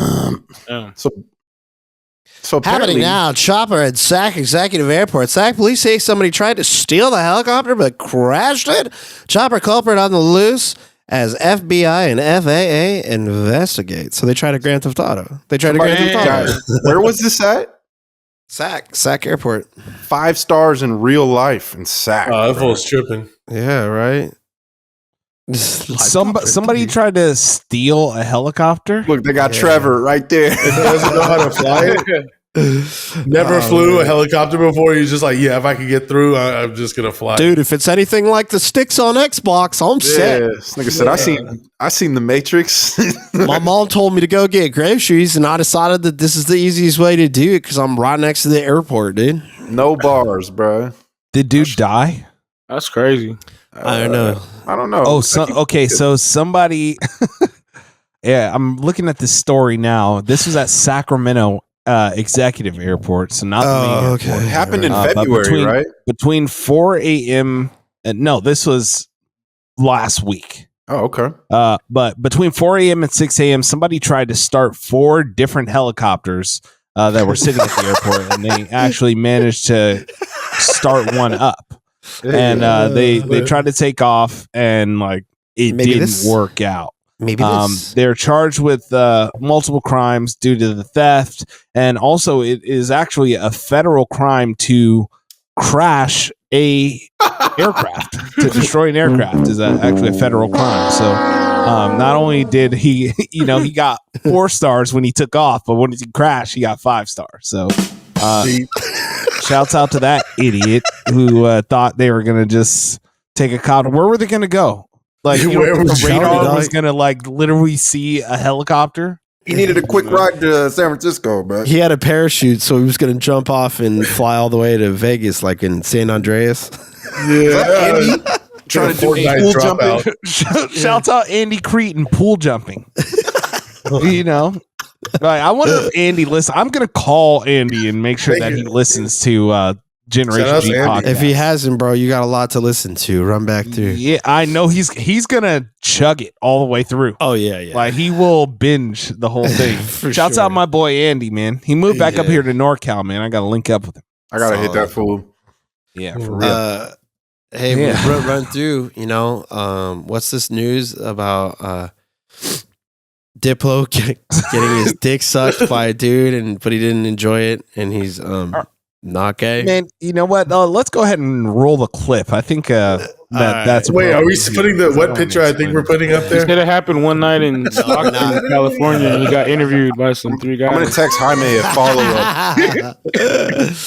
So Happening apparently, now, chopper at Sac Executive Airport. Sac police say somebody tried to steal the helicopter but crashed it. Chopper culprit on the loose as FBI and FAA investigate. So they tried a Grand Theft Auto. They tried a Grand Theft Auto. guys, where was this at? Sac Airport. 5 stars in real life in Sac. That fool's tripping. Yeah, right. Somebody tried to steal a helicopter. Look, they got Trevor right there. He doesn't know how to fly it. Never flew a helicopter before. He's just like, yeah, if I can get through, I'm just gonna fly. Dude, if it's anything like the sticks on Xbox, I'm set. This nigga said, I seen the Matrix. My mom told me to go get groceries, and I decided that this is the easiest way to do it because I'm right next to the airport, dude. No bars, bro. Did dude die? That's crazy. I don't know. I don't know. Oh, okay. So somebody, yeah, I'm looking at this story now. This was at Sacramento Executive Airport, so not the main okay. airport. It happened in But February, right? Between 4 a.m. No, this was last week. Oh, okay. But between 4 a.m. and 6 a.m., somebody tried to start 4 different helicopters that were sitting at the airport, and they actually managed to start one up. And they tried to take off, and like it didn't work out. Maybe they're charged with multiple crimes due to the theft, and also it is actually a federal crime to crash a aircraft. To destroy an aircraft is actually a federal crime. So not only did he, he got 4 stars when he took off, but when he crashed, he got 5 stars. So shouts out to that idiot who thought they were gonna just take a cop. Where were they gonna go? Like, the radar was gonna like literally see a helicopter. He needed a quick ride to San Francisco, bro. he had a parachute, so he was going to jump off and fly all the way to Vegas, like in San Andreas. Yeah. Trying to do Fortnite pool dropout. jumping. Shouts out Andy Cretin pool jumping. Like, I wonder if Andy listens. I'm gonna call Andy and make sure that he listens to Generation Shout out G to Andy. podcast. If he hasn't, bro, you got a lot to listen to. Run back through. Yeah, I know he's gonna chug it all the way through. Oh, yeah. Like, he will binge the whole thing. For Shouts sure. out my boy Andy, man. He moved back up Yeah. here to NorCal, man. I gotta link up with him. I gotta hit that fool. Yeah, for real. Hey, Yeah. we'll run through, what's this news about Diplo getting his dick sucked by a dude, but he didn't enjoy it, and he's not gay? Man, you know what? Let's go ahead and roll the clip. I think that's. Wait, are we putting the Because what don't picture I think explain we're it. putting up He there? said it happened one night in Stockton, California, and he got interviewed by some 3 guys. I'm gonna text Jaime a follow up.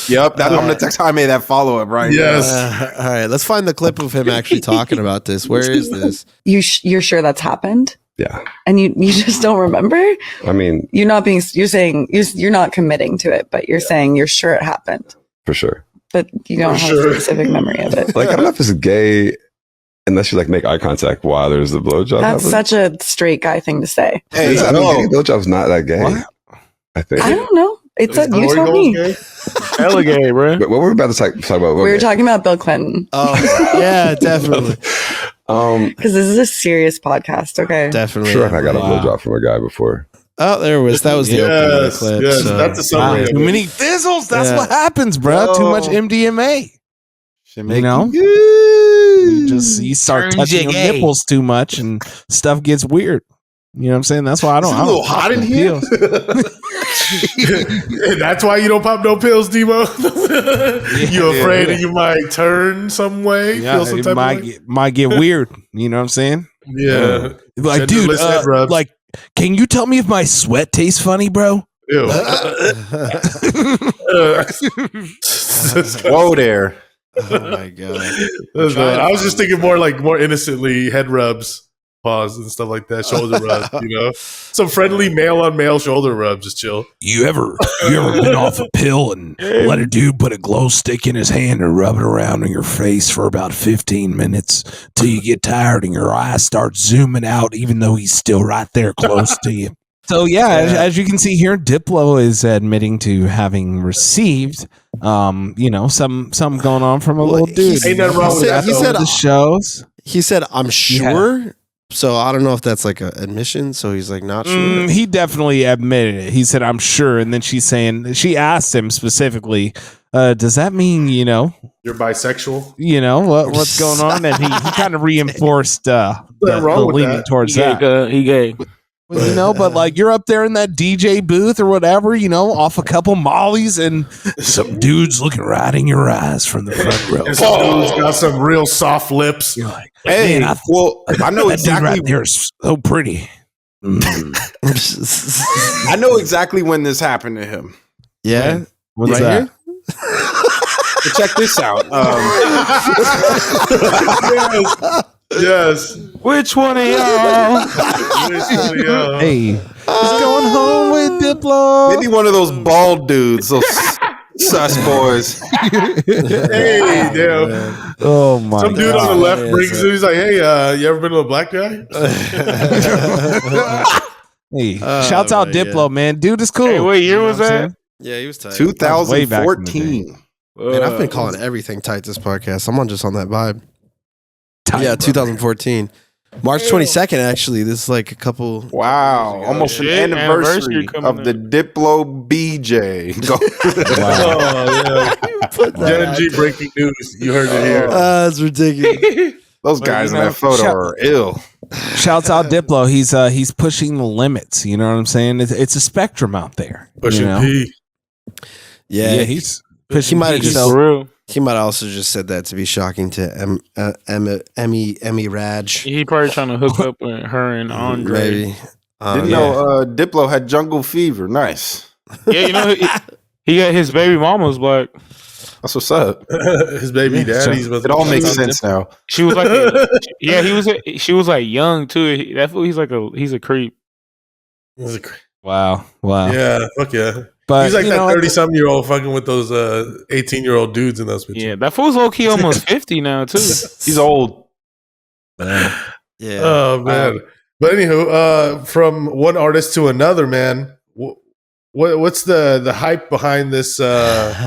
Yep, I'm gonna text Jaime that follow up right Yes. All right, let's find the clip of him actually talking about this. Where is this? You're sure that's happened? Yeah. And you just don't remember? I mean, you're saying you're not committing to it, but you're saying you're sure it happened, for sure. but you don't have a specific memory of it. Like, I don't know if it's gay unless you like make eye contact while there's the blowjob. That's happening. such a straight guy thing to say. Hey, I mean, blowjob's not that gay. What? I think. I don't know. It's Is you glory tell goals me. gay? Hella gay, bro. But what we're about to talk about. We were okay. talking about Bill Clinton Oh, yeah, definitely. because this is a serious podcast. Okay. Definitely. Sure, I got a Wow. blowjob from a guy before. Oh, there it was. That was the opening of the Yes, clip. yes, so- that's a summary. of Too it. many fizzles. That's Yeah. what happens, bro. Too much Oh. MDMA. Should You know? you You start Turns touching you your gay. nipples too much, and stuff gets weird. You know what I'm saying? That's why I don't. Is it a little hot in here? And that's why you don't pop no pills, Demo. You afraid that you might turn some way? Yeah, feel some it type might of way? get weird. You know what I'm saying? Yeah. Like, Genderless dude, head rubs. like, can you tell me if my sweat tastes funny, bro? Ew. Whoa there. Oh my god. I was just thinking more innocently head rubs, pause and stuff like that, shoulder rubs, some friendly male on male shoulder rubs, just chill. You ever been off a pill and let a dude put a glow stick in his hand and rub it around on your face for about 15 minutes till you get tired and your eyes start zooming out even though he's still right there close to you? So as you can see here, Diplo is admitting to having received, some going on from a little dude. Ain't nothing wrong with that. He said the shows. He said, "I'm sure." So I don't know if that's like an admission. So he's like not sure. He definitely admitted it. He said, "I'm sure," and then she asked him specifically, "Does that mean you're bisexual?" What's going on? And he kind of reinforced the leaning towards that. He gay. But like you're up there in that DJ booth or whatever, off a couple mollies, and some dudes looking right in your eyes from the front row. And some dude's got some real soft lips. You're like, Hey, man, I know that dude exactly. right there is so pretty. I know exactly when this happened to him. Yeah, What's right that? here? But check this out. Yes. Which one of y'all? Hey, he's going home with Diplo. Maybe one of those bald dudes, those sus boys. Hey, damn. Oh my! Some dude on the left brings it. He's like, "Hey, you ever been to a black guy?" Hey, shouts out Diplo, man. Dude is cool. Hey, what year was that? Yeah, he was tight. 2014. Man, I've been calling everything tight this podcast. I'm just on that vibe. Tight, yeah, brother. 2014. March 22nd, actually. This is like a couple. Wow, almost an Shit, anniversary coming of the Diplo BJ. Gen G breaking news. You heard it here. That's ridiculous. Those guys in that photo are ill. Shouts out Diplo. He's pushing the limits. You know what I'm saying? It's a spectrum out there. Pushing P. Yeah, he's he pushing. might have just. For real. He might also just said that to be shocking to Emmy Raj. He probably trying to hook up with her and Andre. Maybe. Didn't know Diplo had jungle fever. Nice. Yeah, he got his baby mama's black. That's what's up. His baby daddy's. It all makes sense now. She was like, she was like young too. That fool, he's a creep. Wow. Yeah, fuck yeah. But he's like that 30-something-year-old fucking with those 18-year-old dudes in those pictures. Yeah, that fool's low key almost 50 now too. He's old. Yeah. Oh man. But anywho, from one artist to another, man. What's the hype behind this? All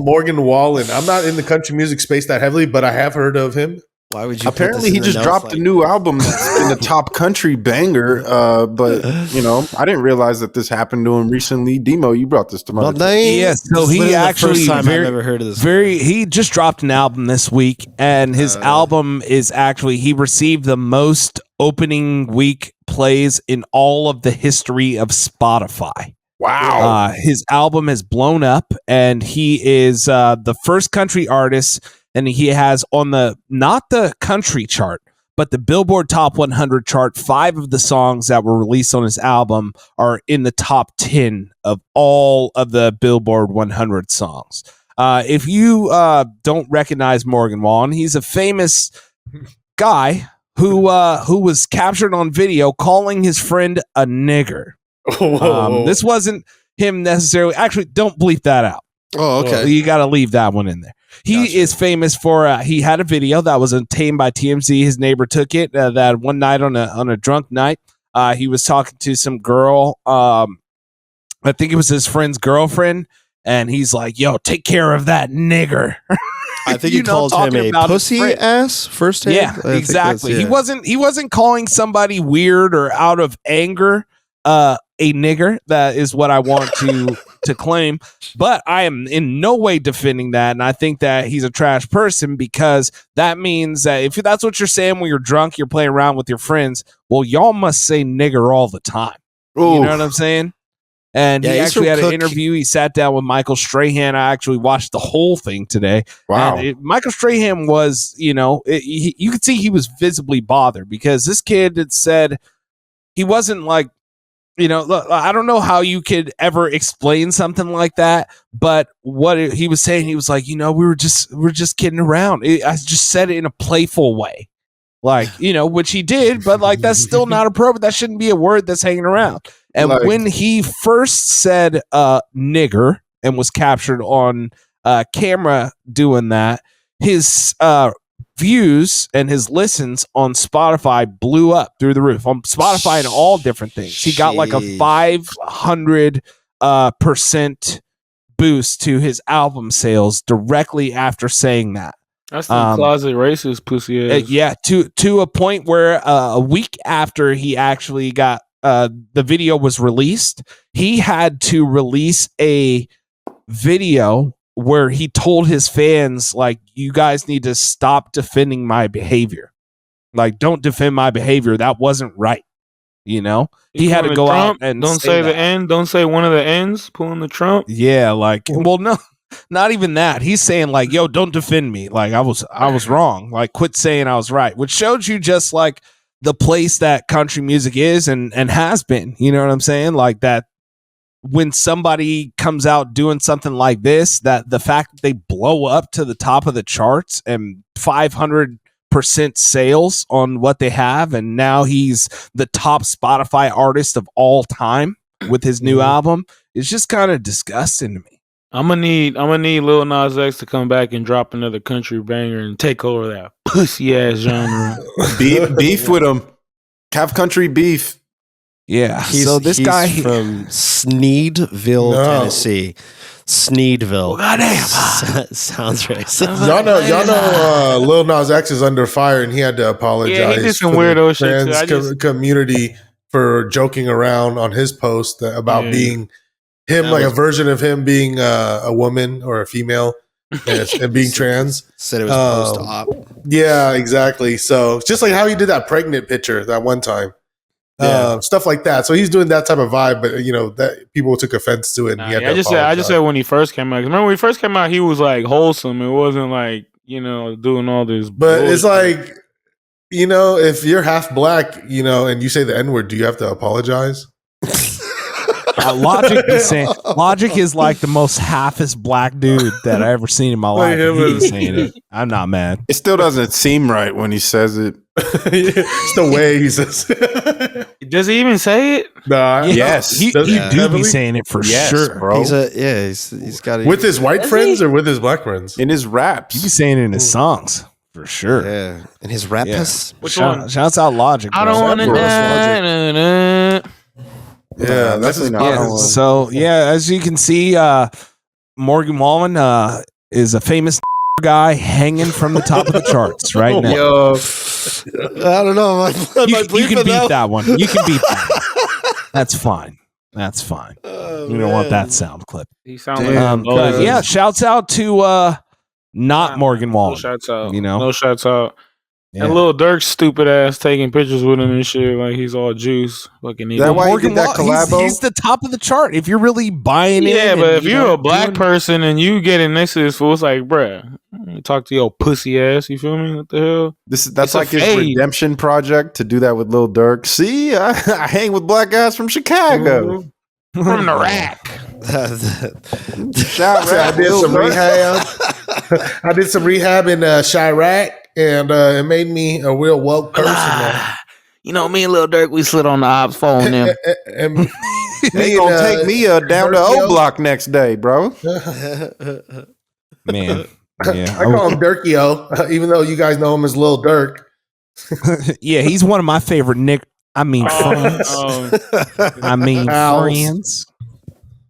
Morgan Wallen. I'm not in the country music space that heavily, but I have heard of him. Why would you? Apparently, he just dropped a new album that's been a top country banger. But I didn't realize that this happened to him recently. Demo, you brought this to my so he actually first time I've ever heard of this. He just dropped an album this week, and his album is actually he received the most opening week plays in all of the history of Spotify. Wow. His album has blown up, and he is the first country artist. And he has on not the country chart, but the Billboard Top 100 chart, 5 of the songs that were released on his album are in the top 10 of all of the Billboard 100 songs. If you don't recognize Morgan Wallen, he's a famous guy who was captured on video calling his friend a nigger. This wasn't him necessarily. Actually, don't bleep that out. Oh, okay. You got to leave that one in there. He is famous for he had a video that was obtained by TMZ. His neighbor took it that one night on a drunk night. He was talking to some girl. I think it was his friend's girlfriend, and he's like, "Yo, take care of that nigger." I think he called him a pussy ass first hand. Yeah, exactly. He wasn't calling somebody weird or out of anger. A nigger. That is what I want to claim, but I am in no way defending that, and I think that he's a trash person because that means that if that's what you're saying when you're drunk, you're playing around with your friends. Well, y'all must say nigger all the time. Ooh. You know what I'm saying? And he actually had an interview. He sat down with Michael Strahan. I actually watched the whole thing today. Wow. Michael Strahan was, you could see he was visibly bothered because this kid had said he wasn't like, look, I don't know how you could ever explain something like that, but what he was saying, he was like, we're just kidding around. I just said it in a playful way, like, which he did, but like, that's still not appropriate. That shouldn't be a word that's hanging around. And when he first said nigger and was captured on camera doing that, his views and his listens on Spotify blew up through the roof on Spotify and all different things. He got like a Sheesh. 500% boost to his album sales directly after saying that. That's the closet racist pussy ass. Yeah, to a point where a week after he actually got the video was released, he had to release a video where he told his fans, like, you guys need to stop defending my behavior. Like, don't defend my behavior. That wasn't right. You know, he had to go out and don't say the end. Don't say one of the ends. Pulling the Trump. Yeah, like, well, no. Not even that. He's saying like, "Yo, don't defend me. Like I was wrong. Like quit saying I was right." Which shows you just like the place that country music is and has been. You know what I'm saying? Like that when somebody comes out doing something like this, that the fact that they blow up to the top of the charts and 500% sales on what they have, and now he's the top Spotify artist of all time with his new album, is just kind of disgusting to me. I'm gonna need Lil Nas X to come back and drop another country banger and take over that pussy ass genre. beef with him. Have country beef. Yeah. So this guy from Sneedville, Tennessee. Sneedville. Goddamn. Sounds racist. Y'all know Lil Nas X is under fire and he had to apologize. Yeah, he did some weirdo shit. Trans community for joking around on his post about being him, like a version of him being a woman or a female and being trans. Said it was post-op. Yeah, exactly. So it's just like how he did that pregnant picture that one time. Stuff like that. So he's doing that type of vibe, but you know that people took offense to it. And he had to I just said when he first came out. 'Cause remember when he first came out, he was like wholesome. It wasn't like doing all this. But bullshit. It's like if you're half black, and you say the N-word, do you have to apologize? Logic is like the most halfest black dude that I ever seen in my life. He's saying it. I'm not mad. It still doesn't seem right when he says it. It's the way he says it. Does he even say it? Nah, yes. He do be saying it for sure, bro. He's got with his white friends or with his black friends? In his raps. He be saying it in his songs. For sure. Yeah. And his rappers. Which one? Shouts out Logic. I don't want to die. Yeah, that's definitely not. not. So as you can see, Morgan Wallen is a famous guy hanging from the top of the charts right now. Yo, I don't know. You can beat that one. You can beat that. That's fine. That's fine. You don't want that sound clip. He sounds like shouts out to not Morgan Wallen. No shouts out. No shouts out. Yeah. And Lil Durk's stupid ass taking pictures with him and shit, like he's all juice. Fucking that why Morgan he did that collabo? He's the top of the chart. If you're really buying it, yeah, but if you're a black person and you getting next to this fool, it's like, bruh, talk to your pussy ass. You feel me? What the hell? That's like his redemption project to do that with Lil Durk. See, I hang with black guys from Chicago, from the rack. I did some rehab. I did some rehab in Chirac. And it made me a real woke person. Me and Lil Durk, we slid on the ops phone. Them. They gonna take me down to O Block next day, bro. Man, yeah, I call him Durkio, even though you guys know him as Lil Durk. Yeah, he's one of my favorite friends. Friends.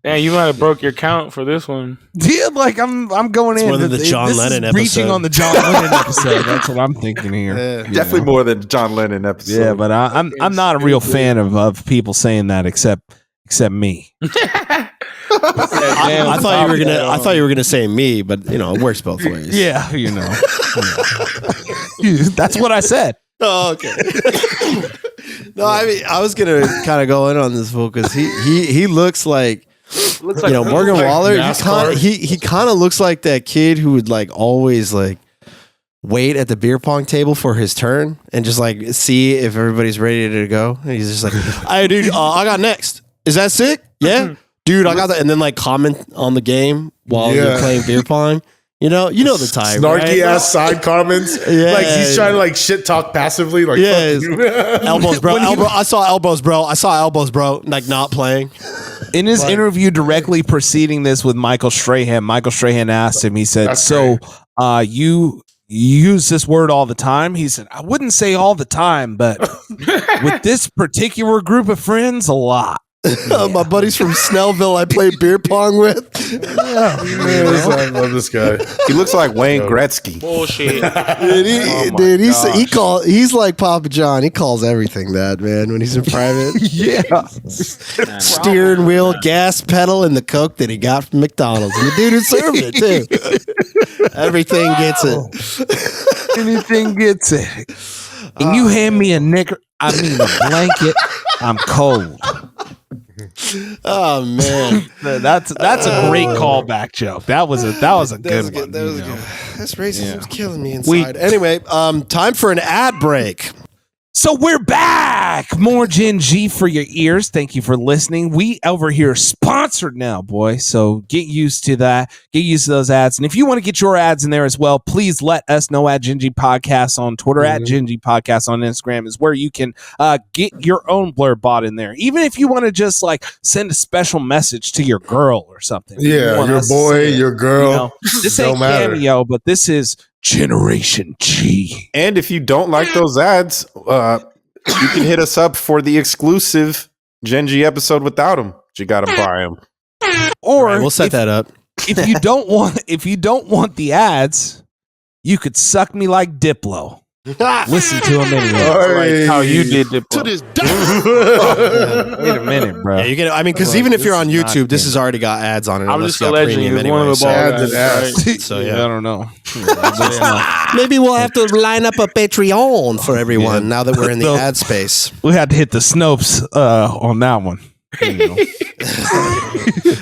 Yeah, you might have broke your count for this one. Yeah, like I'm going it's in. More than the John Lennon episode. Reaching on the John Lennon episode. That's what I'm thinking here. Definitely more than John Lennon episode. Yeah, but I'm not a real fan of people saying that except me. I thought you were gonna say me, but it works both ways. Yeah, that's what I said. Oh, okay. No, I mean I was gonna kind of go in on this fool because he looks like. Morgan Waller. He kind of looks like that kid who would like always like wait at the beer pong table for his turn and just like see if everybody's ready to go. And he's just like, "Hey, dude, I got next. Is that sick? Yeah, dude, I got that." And then like comment on the game while you're playing beer pong. You know the type. Snarky ass side comments. Yeah. Like he's trying to like shit talk passively. Like elbows, bro. I saw elbows, bro. Like not playing. In his interview directly preceding this with Michael Strahan asked him, he said, use this word all the time. He said, I wouldn't say all the time, but with this particular group of friends, a lot. My buddies from Snellville I played beer pong with. I love this guy. He looks like Wayne Gretzky. Bullshit. He's like Papa John. He calls everything that, man, when he's in private. Yeah. Steering wheel, gas pedal, and the Coke that he got from McDonald's. And the dude who served it, too. Everything gets it. Anything gets it. And you hand me a a blanket, I'm cold. Oh man, that's a great callback joke. That was a good one. This racism's killing me inside. Anyway, time for an ad break. So we're back. More Gen G for your ears. Thank you for listening. We over here are sponsored now, boy. So get used to that. Get used to those ads. And if you want to get your ads in there as well, please let us know at Gen G Podcast on Twitter, at Gen G Podcast on Instagram is where you can get your own blurb bot in there. Even if you want to just like send a special message to your girl or something. Yeah, your boy, your girl. You know, this ain't Cameo, but this is Generation G. And if you don't like those ads, you can hit us up for the exclusive Gen G episode without them. You got to buy them. Or we'll set that up. if you don't want the ads, you could suck me like Diplo. Listen to him anyway. Like how you did Diplo. To this day. Wait a minute, bro. Yeah, you get. I mean, because even if you're on YouTube, this has already got ads on it. I'm unless just you got alleging premium it's one of the ball Ads guys. and Right? ads. So I yeah, don't know. maybe we'll have to line up a Patreon for everyone now that we're in the So- ad space. We had to hit the Snopes on that one. You know.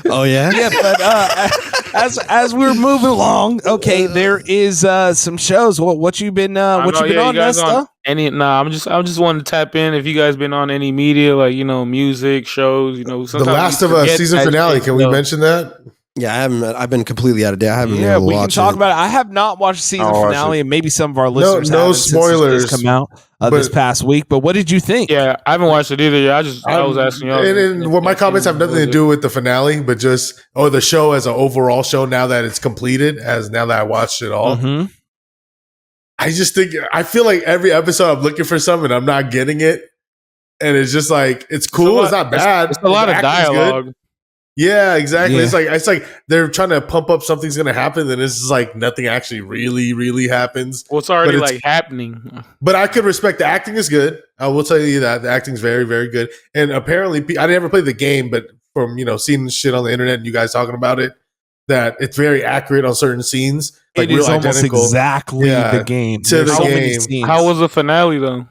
Oh yeah, Yeah, but as we're moving along, okay, there is some shows. What you been on, Nesta? I'm just wanting to tap in if you guys been on any media, like, you know, music shows, you know. The Last of Us season finale. Can we mention that? yeah. I haven't. I've been completely out of date. I haven't. Yeah, even we can watched talk it. about it. I have not watched the season I'll watch finale, and maybe some of our listeners no haven't since it's spoilers, just come out this but- past week. But what did you think? Yeah, I haven't watched it either. Yeah, I was asking y'all. And well, my comments have nothing to do with the finale, but just the show as an overall show. Now that it's completed, now that I watched it all, Mhm. I just think I feel like every episode I'm looking for something, I'm not getting it, and it's just like it's cool. It's not bad. It's a lot The of acting's good. dialogue. Yeah, exactly. Yeah. It's like they're trying to pump up something's gonna happen, and it's just like nothing actually really happens. Well, it's already But it's- like happening. But I could respect the acting is good. I will tell you that the acting's very good. And apparently, I never played the game, but from seeing shit on the internet and you guys talking about it, that it's very accurate on certain scenes. Like It is real almost identical. exactly Yeah, the game. to There's the so many game. scenes. How was the finale though?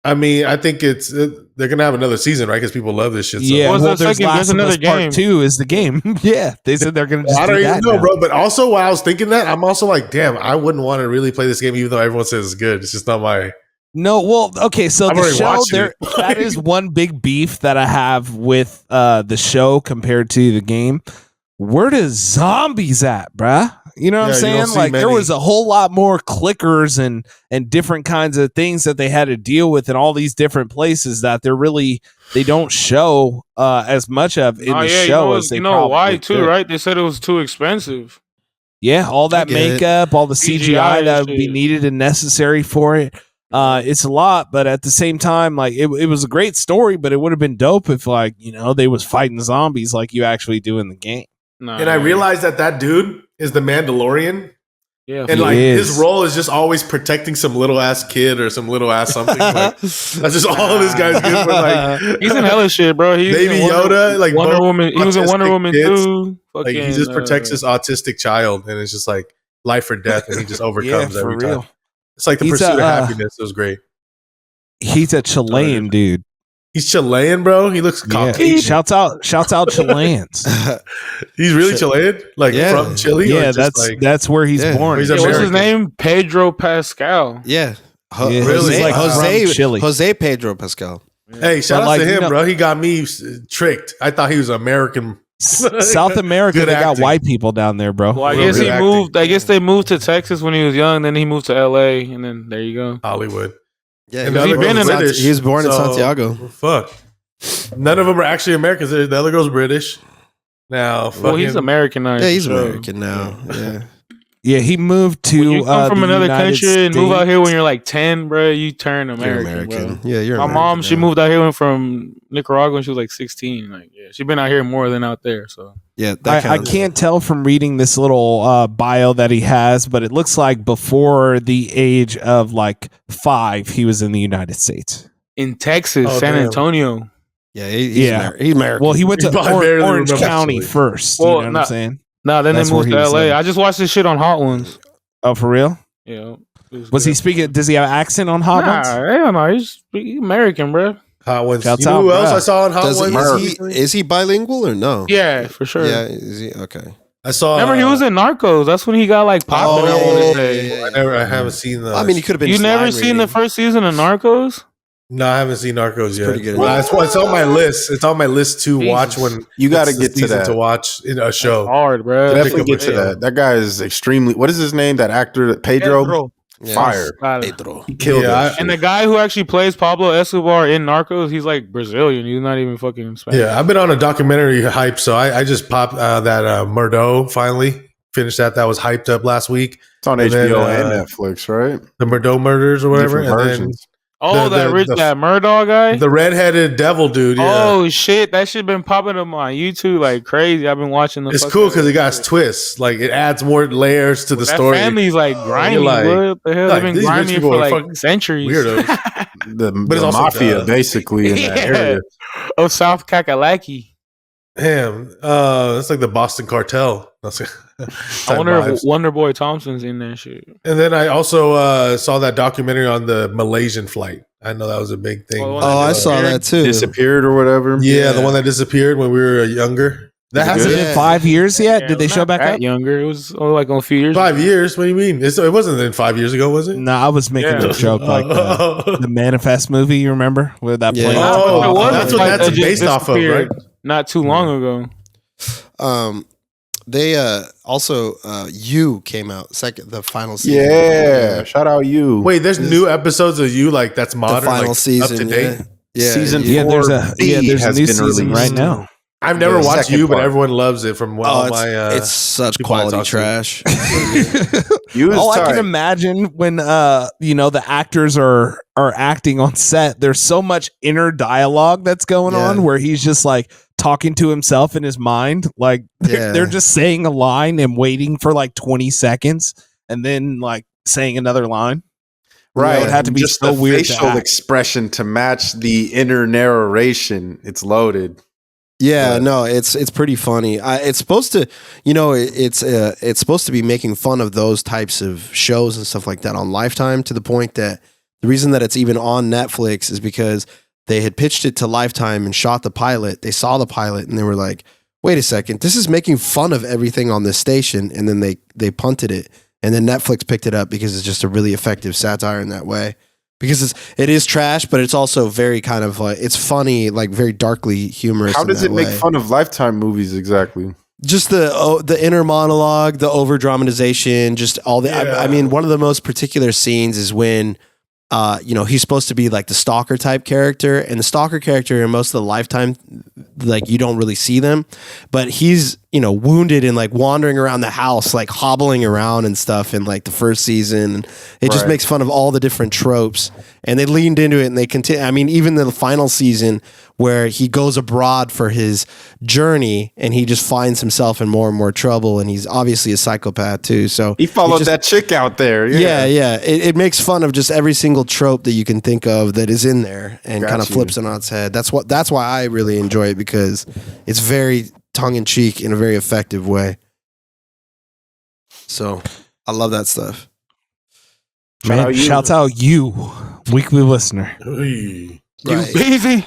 I mean, I think they're gonna have another season, right? Because people love this shit. So. Yeah, What's well, the there's second- Last there's of another Us Part game. 2 is the game. Yeah, they said they're going to just I do don't even that know, now. bro. But also, while I was thinking that, I'm also like, damn, I wouldn't want to really play this game, even though everyone says it's good. It's just not my. No, well, okay, so I've the already show watched there it. that is one big beef that I have with the show compared to the game. Where the zombies at, bruh? You know what Yeah, I'm you saying? don't see Like there many. was a whole lot more clickers and different kinds of things that they had to deal with in all these different places that they don't show as much of in the show as they you know why probably too, could. right? They said it was too expensive. Yeah, all that I get it. makeup, all the CGI and that would be shit. needed and necessary for it. It's a lot, but at the same time, like it was a great story, but it would have been dope if they was fighting zombies like you actually do in the game. Nah, And I realized that dude is the Mandalorian. yeah, And He like is. his role is just always protecting some little ass kid or some little ass something. Like, that's just all this guy's good for. Like he's in hella shit, bro. He's Baby in Yoda, like Wonder both Woman. He was in Wonder autistic Woman kids. too. like he just protects this autistic child, and it's just like life or death, and he just overcomes for every real. time. It's like the He's pursuit of a, happiness. It was great. He's a Chilean dude. He's Chilean, bro. He looks Yeah. Caucasian. Shouts out Chileans. He's really Chilean, like Yeah. from Chile. or Yeah, just that's where he's Yeah. born. He's Yeah, what's his American. name? Pedro Pascal. Yeah. Yeah, Really? he's like from Chile. Jose Pedro Pascal. Hey, shout But, out like, to you him, know- bro. He got me tricked. I thought he was American. South America, Good they got acting. white people down there, bro. Well, I Real guess good he acting. moved. I guess they moved to Texas when he was young. Then he moved to L.A. and then there you go. Hollywood. Yeah, And he the other was been girl's in- British. He was born in so- Santiago. Fuck. None of them are actually Americans. The other girl's British. Now, Well, he's fucking- Americanized. Yeah, he's for sure. American now. Yeah. Yeah, he moved to When you come from the another United country and move out States. here when you're like 10, bro, you turn You're American, bro. American. Yeah, you're My American. mom, she now. moved out here from Nicaragua when she was like 16. Like, yeah, she been out here more than out there. So Yeah, that I counts. can't tell from reading this little bio that he has, but it looks like before the age of like 5, he was in the United States. in Texas, Oh, San damn. Antonio. Yeah, he's Yeah. He's American. Well, he went to I barely Orange remember, County actually. first. Well, you know what nah. I'm saying? Nah, then That's they where moved he to was LA. at. I just watched this shit on Hot Ones. Oh, for real? Yeah. Was he speaking? Does he have an accent on Hot Ones? Nah, hell no. He's American, bro. Hot Ones. Shouts You know out, who else bruh. I saw on Hot Ones? Is he bilingual or no? Yeah, for sure. Yeah, is he? Okay. I saw. Remember, he was in Narcos. That's when he got like popular. I want to say. I haven't seen the. I mean, he could have been. You never slide seen the reading. first season of Narcos? No, I haven't seen Narcos yet. pretty good. Well, it's on my list. It's on my list to Jesus. watch when You got to it's the get to season that. to watch in a show. Hard, bro. Definitely get to that. That guy is extremely. What is his name? That actor, Pedro. Yeah. Fire. Pedro. He killed Yeah, that And the shit. guy who actually plays Pablo Escobar in Narcos, he's like Brazilian. He's not even fucking Spanish. Yeah, I've been on a documentary hype, so I just popped that Murdo finally finished that. That was hyped up last week. It's on And HBO then, and Netflix, right? The Murdo murders or whatever. Different And versions. Oh, that Murdaugh guy. then the redheaded devil dude. Yeah. Oh shit, that shit been popping up on YouTube like crazy. I've been watching the. It's fuck cool out because of it got twists. Like it adds more layers to the that story. family's like grimy. You're like- what the hell? like, They've been these rich grimy people for are like fucking centuries. weirdos. The it's also mafia, God. basically, in that Yeah. area. Of South Kakalaki. Damn, it's like the Boston Cartel. That's I wonder if vibes. Wonder Boy Thompson's in that shit. And then I also saw that documentary on the Malaysian flight. I know that was a big thing. Oh, Oh, I saw that too. Disappeared or whatever. Yeah, the one that disappeared when we were younger. That Is it hasn't good? been Is it 5 years yet? Yeah, Did they not show back that up? younger? It was only like a few years. 5 years. What do you mean? It wasn't then 5 years ago, was it? No, I was making Yeah. a joke like the Manifest movie. You remember where that Yeah. plane? Oh, It was that's a what flight that's that just based off of, right? disappeared Not too long ago. They also You came out the final season. Yeah. Shout out you. Wait, there's new episodes of you like that's the modern, final like, season. up to date. Yeah. Season Yeah, there's a 4B there's a has new been season released. right now. I've never The watched second you, but part. everyone loves it from Oh, all it's, my. it's such people I quality talk to. trash. You is All I tight. can imagine when the actors are acting on set, there's so much inner dialogue that's going Yeah. on where he's just like talking to himself in his mind. Like Yeah. they're just saying a line and waiting for like 20 seconds and then like saying another line. Right. It would have to be just so the weird to facial act. expression to match the inner narration. It's loaded. Yeah, But- no, it's pretty funny. It's supposed to, it's supposed to be making fun of those types of shows and stuff like that on Lifetime, to the point that the reason that it's even on Netflix is because they had pitched it to Lifetime and shot the pilot. They saw the pilot and they were like, "Wait a second, this is making fun of everything on this station," and then they punted it, and then Netflix picked it up because it's just a really effective satire in that way. Because it is trash, but it's also very kind of like, it's funny, like very darkly humorous. How in does that it make way. fun of Lifetime movies exactly? Just the inner monologue, the over dramatization, just all the. Yeah. I mean, one of the most particular scenes is when, he's supposed to be like the stalker type character, and the stalker character in most of the Lifetime, like you don't really see them, but he's wounded and like wandering around the house, like hobbling around and stuff in like the first season. It just Right. makes fun of all the different tropes, and they leaned into it and they continue. I mean, even the final season where he goes abroad for his journey and he just finds himself in more and more trouble, and he's obviously a psychopath too. So He followed just- that chick out there. yeah. It makes fun of just every single trope that you can think of that is in there, and Got kind of you. flips it on its head. That's why I really enjoy it, because it's very tongue in cheek in a very effective way. So I love that stuff. Man, out you. shouts out you, weekly listener. Hey. Right. You busy?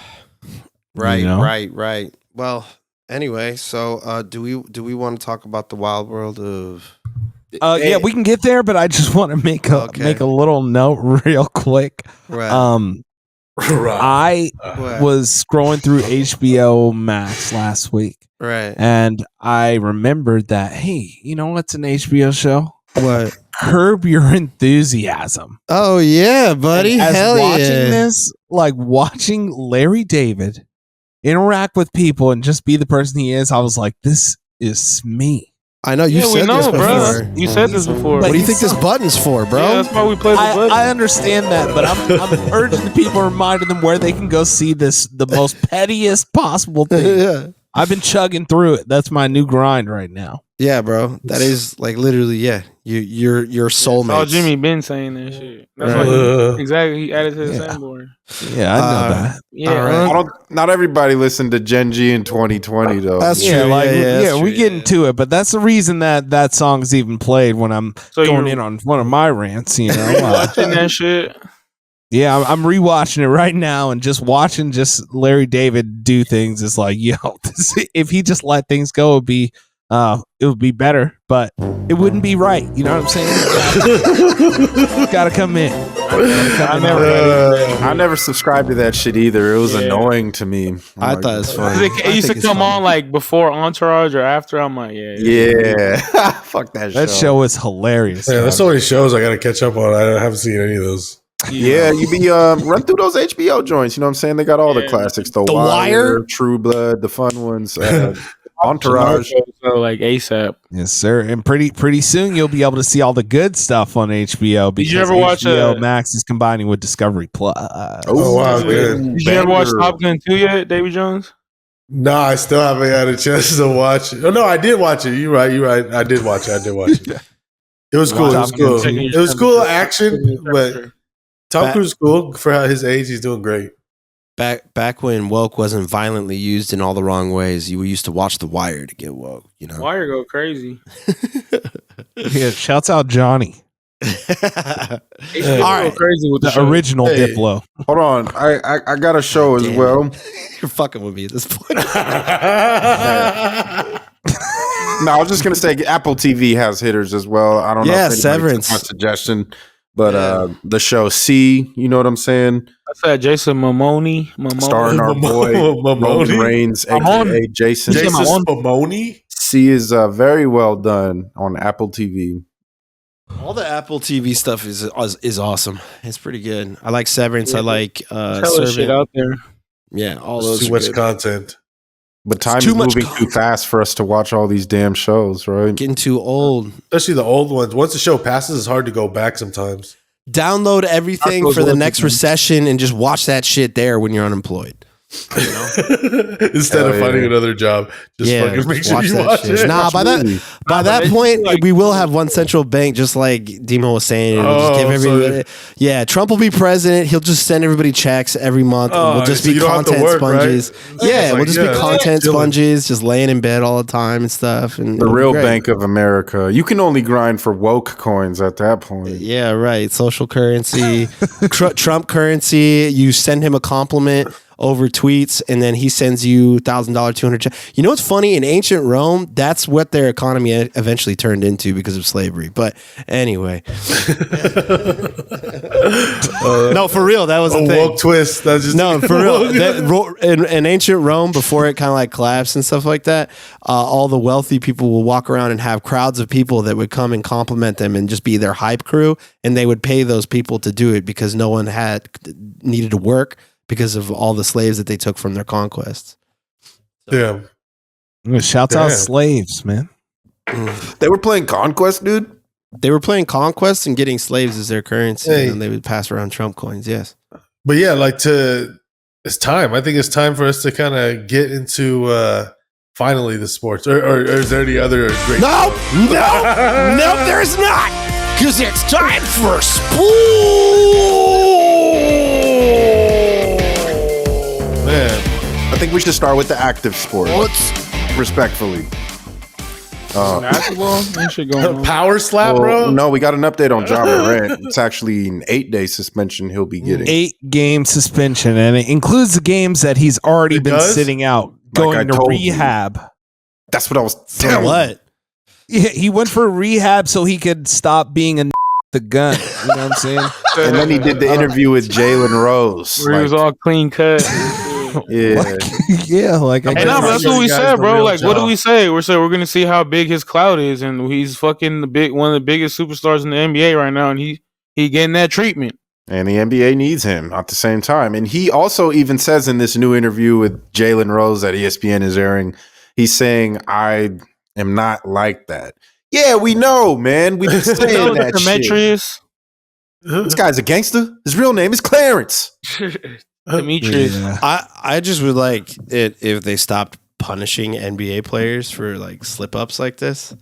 Right, You know? right. Well, anyway, so do we want to talk about the wild world of? Yeah, we can get there, but I just want to make Okay. a little note real quick. Right. I What? was scrolling through HBO Max last week, Right. and I remembered that, hey, you know what's an HBO show? What? Curb Your Enthusiasm. Oh yeah, buddy. And as Hell watching yeah. this, like watching Larry David interact with people and just be the person he is, I was like, this is me. I know you said this before. You said this before. What do you think this button's for, bro? Yeah, that's why we play the button. I understand that, but I'm urging the people, reminding them where they can go see the most pettiest possible thing. Yeah. I've been chugging through it. That's my new grind right now. Yeah, bro. That is like literally, yeah. You're soulmates. Oh, Jimmy been saying that shit. That's Right. why exactly he added to the soundboard. Yeah, I know that. Yeah, All right. Not everybody listened to Gen G in 2020 though. That's Yeah, true. like that's we true, get into it, but that's the reason that song is even played when I'm So going you're- in on one of my rants. You know, watching that shit. yeah, I'm rewatching it right now and just watching Larry David do things. It's like, yo, if he just let things go, it would be better, but it wouldn't be right. You know what I'm saying? Gotta come in. I never subscribed to that shit either. It was annoying to me. I I'm thought it was funny. It used to come on like before Entourage or after. I'm like, Yeah. Fuck that show. That show is hilarious. Yeah, there's so many shows I got to catch up on. I haven't seen any of those. Yeah, you be run through those HBO joints. You know what I'm saying? They got all the classics. The Wire, True Blood, the fun ones. Entourage. So like ASAP. Yes, sir. And pretty soon you'll be able to see all the good stuff on HBO because you ever watch HBO Max is combining with Discovery Plus. Oh, wow, good. Did you ever watch Top Gun 2 yet, Davy Jones? No, I still haven't had a chance to watch it. Oh, no, I did watch it. You're right. I did watch it. It was cool. It was cool action, but Tom Cruise is cool for his age. He's doing great. Back when woke wasn't violently used in all the wrong ways, you used to watch The Wire to get woke. You know, Wire go crazy. Yeah, shouts out Johnny, all right, crazy with the show. original Diplo. Hold on. I got a show as well. You're fucking with me at this point. No, I was just gonna say Apple TV has hitters as well. I don't know. Yeah, if anybody Severance. took my suggestion, but the show C, you know what I'm saying? That's that Jason Momoa. Starring our boy Roman Reigns, aka Jason. Jason Momoa? C is very well done on Apple TV. All the Apple TV stuff is awesome. It's pretty good. I like Severance. I like Hella Servant. shit out there. Yeah, all those. Too are much good. content. But time Too is much moving too fast for us to watch all these damn shows, right? Getting too old. Especially the old ones. Once the show passes, it's hard to go back sometimes. Download everything for the next recession and just watch that shit there when you're unemployed. You know? Instead of finding another job, just fucking make sure you that watch shit. it. Nah, by that point, we will have one central bank, just like Demo was saying. And we'll just give everybody, yeah, Trump will be president. He'll just send everybody checks every month. And we'll just so be you don't have to content work, sponges. right? Yeah, we'll just be content chilling. sponges, just laying in bed all the time and stuff. And The it'll be real great. Bank of America. You can only grind for woke coins at that point. Yeah, right. Social currency, Trump currency. You send him a compliment over tweets, and then he sends you $1,000, 200. You know what's funny? In ancient Rome, that's what their economy eventually turned into because of slavery. But anyway, no, for real, that was A a thing. woke twist. That's just No, for real. In ancient Rome, before it kind of like collapsed and stuff like that, all the wealthy people will walk around and have crowds of people that would come and compliment them and just be their hype crew, and they would pay those people to do it because no one needed to work because of all the slaves that they took from their conquests. Yeah. Shouts out slaves, man. They were playing Conquest, dude. They were playing conquest and getting slaves as their currency, Hey. and they would pass around Trump coins. Yes. But yeah, it's time. I think it's time for us to kind of get into finally the sports. Or is there any other great? No, there's not. Because it's time for sport. Man, I think we should start with the active sports. Respectfully. Basketball? That shit going on. power slap, bro. No, we got an update on Ja Morant. It's actually an 8-day suspension he'll be getting. 8-game suspension, and it includes the games that he's already It been does? sitting out, I going to told you. rehab. That's what I was For telling you. what? Yeah, he went for rehab so he could stop being a the gun. You know what I'm saying? And then he did the interview with Jalen Rose. Where he was all clean cut. Yeah. Yeah, like I Hey, no, guess- but that's what we said, bro. Like, what do we say? We're saying we're gonna see how big his clout is, and he's fucking one of the biggest superstars in the NBA right now, and he getting that treatment. And the NBA needs him at the same time. And he also even says in this new interview with Jalen Rose that ESPN is airing, he's saying, I am not like that. Yeah, we know, man. We've been saying that shit. Demetrius. This guy's a gangster. His real name is Clarence. Demetrius. Yeah. I just would like it if they stopped punishing NBA players for like slip ups like this.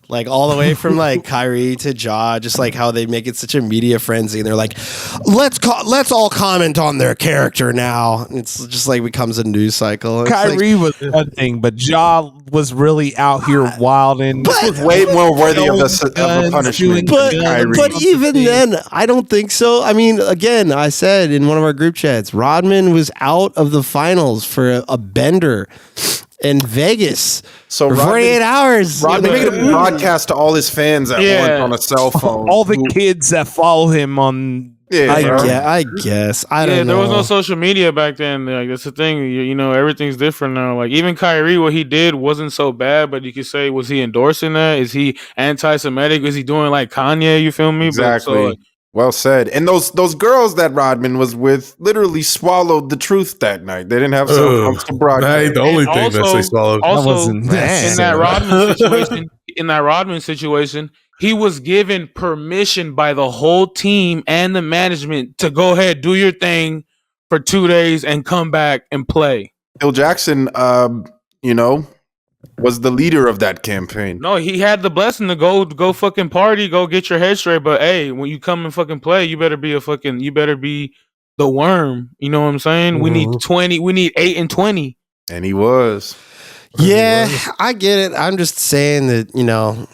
Like all the way from like Kyrie to Ja, just like how they make it such a media frenzy, and they're like, let's all comment on their character now. It's just like becomes a news cycle. It's Kyrie was one thing, but Ja was really out here wilding. This was way more worthy of a punishment. But even then, I don't think so. I mean, again, I said in one of our group chats, Rodman was out of the finals for a bender in Vegas So for 48 hours. Rodman made a broadcast to all his fans at once on a cell phone. All the kids that follow him on. I guess. I don't know. There was no social media back then. Like that's the thing. You know, everything's different now. Like even Kyrie, what he did wasn't so bad, but you could say, was he endorsing that? Is he anti-Semitic? Is he doing like Kanye? You feel me? Exactly. But, so, like, well said. And those girls that Rodman was with literally swallowed the truth that night. They didn't have some broadcast. That ain't the only thing also- that they swallowed. Also, wasn't in that Rodman situation, he was given permission by the whole team and the management to go ahead, do your thing for 2 days, and come back and play. Phil Jackson, was the leader of that campaign. No, he had the blessing to go fucking party, go get your head straight. But hey, when you come and fucking play, you better be the worm. You know what I'm saying? We need 20. We need 8 and 20. And he was. Yeah, I get it. I'm just saying that,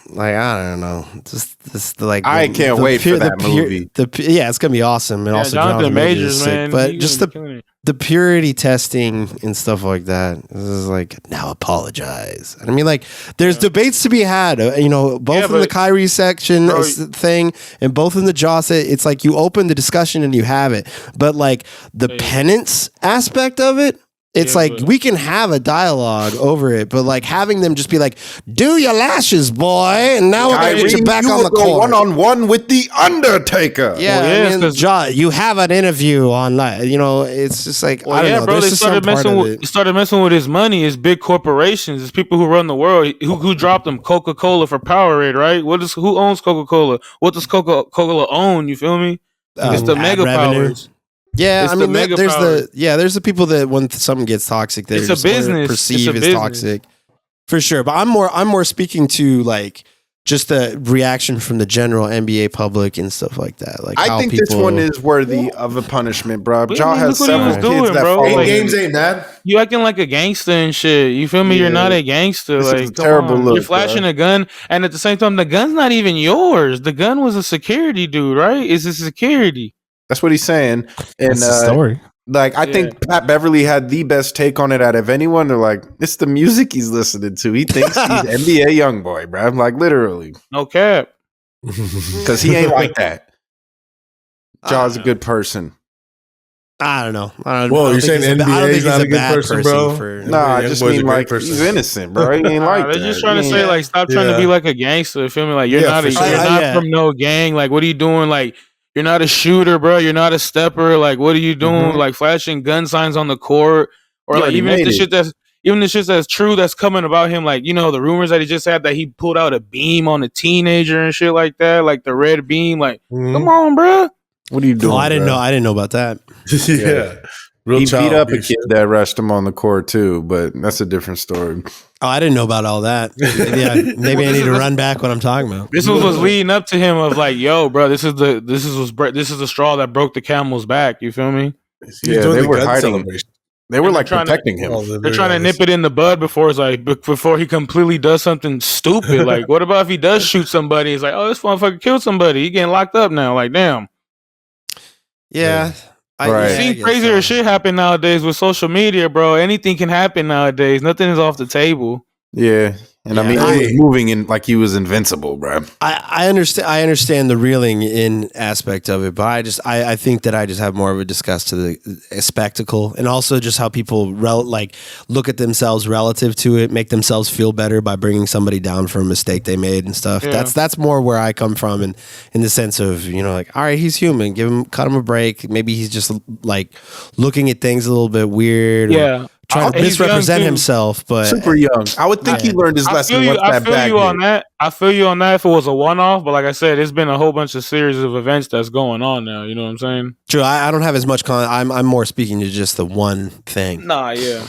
like, I don't know. Just like I can't wait for that movie. Yeah, it's gonna be awesome. And also Jonathan Majors, man. But just the purity testing and stuff like that. This is like, now apologize. And I mean, like, there's debates to be had. Both in the Kyrie section thing and both in the Ja set. It's like you open the discussion and you have it. But like the penance aspect of it. It's we can have a dialogue over it, but like having them just be like, "Do your lashes, boy," and now we're gonna get you back on the court. 1-on-1 with the Undertaker. Yeah, Ja, you have an interview on that. It's just like I don't know. Bro, they started messing with his money. It's big corporations. It's people who run the world. Who dropped them? Coca-Cola for Powerade, right? Who owns Coca-Cola? What does Coca-Cola own? You feel me? It's the mega powers. Yeah, I mean, there's the people that when something gets toxic, they it's a business perceive as toxic, for sure. But I'm more speaking to like just the reaction from the general NBA public and stuff like that. Like, I think this one is worthy of a punishment, bro. Ja has several kids that bro. follow. 8 games ain't bad. You acting like a gangster and shit. You feel me? You're not a gangster. This like is a terrible look. You're flashing a gun, and at the same time, the gun's not even yours. The gun was a security dude, right? It's a security. That's what he's saying. And That's the story. Like, I think Pat Beverly had the best take on it out of anyone. They're like, it's the music he's listening to. He thinks he's NBA young boy, bro. I'm like, literally. No cap. Because he ain't like that. Ja's a good person. I don't know. Well, you're saying NBA's not a good person, bro? Nah, I just mean like he's innocent, bro. He ain't like that. They're just trying to say like, stop trying to be like a gangster. Feel me? Like you're not from no gang. Like what are you doing? Like you're not a shooter, bro. You're not a stepper. Like what are you doing? Like flashing gun signs on the court, or like even if the shit that's true that's coming about him, like the rumors that he just had that he pulled out a beam on a teenager and shit like that, like the red beam. Like come on, bro. What are you doing? I didn't know about that. Real he beat up a kid that rushed him on the court too, but that's a different story. Oh, I didn't know about all that. Maybe I need to run back what I'm talking about. This was leading up to him of like, yo, bro, this is the straw that broke the camel's back. You feel me? Yeah, they were hiding. They were like protecting him. They're trying to nip it in the bud before he completely does something stupid. Like, what about if he does shoot somebody? It's like, oh, this motherfucker killed somebody. He getting locked up now. Like, damn. Yeah. I've seen crazier shit happen nowadays with social media, bro. Anything can happen nowadays. Nothing is off the table. Yeah. And I mean, he was moving in like he was invincible, bro. I understand the reeling in aspect of it, but I think that I just have more of a disgust to the spectacle, and also just how people look at themselves relative to it, make themselves feel better by bringing somebody down for a mistake they made and stuff. Yeah. That's more where I come from, in the sense of like, all right, he's human, cut him a break. Maybe he's just like looking at things a little bit weird. Yeah. trying to He's young, misrepresent too. himself, but Super young. I would think he learned his lesson once that bag on hit. that. I feel you on that if it was a one-off, but like I said, it's been a whole bunch of series of events that's going on now. You know what I'm saying? true. I don't have as much I'm more speaking to just the one thing. Nah, yeah.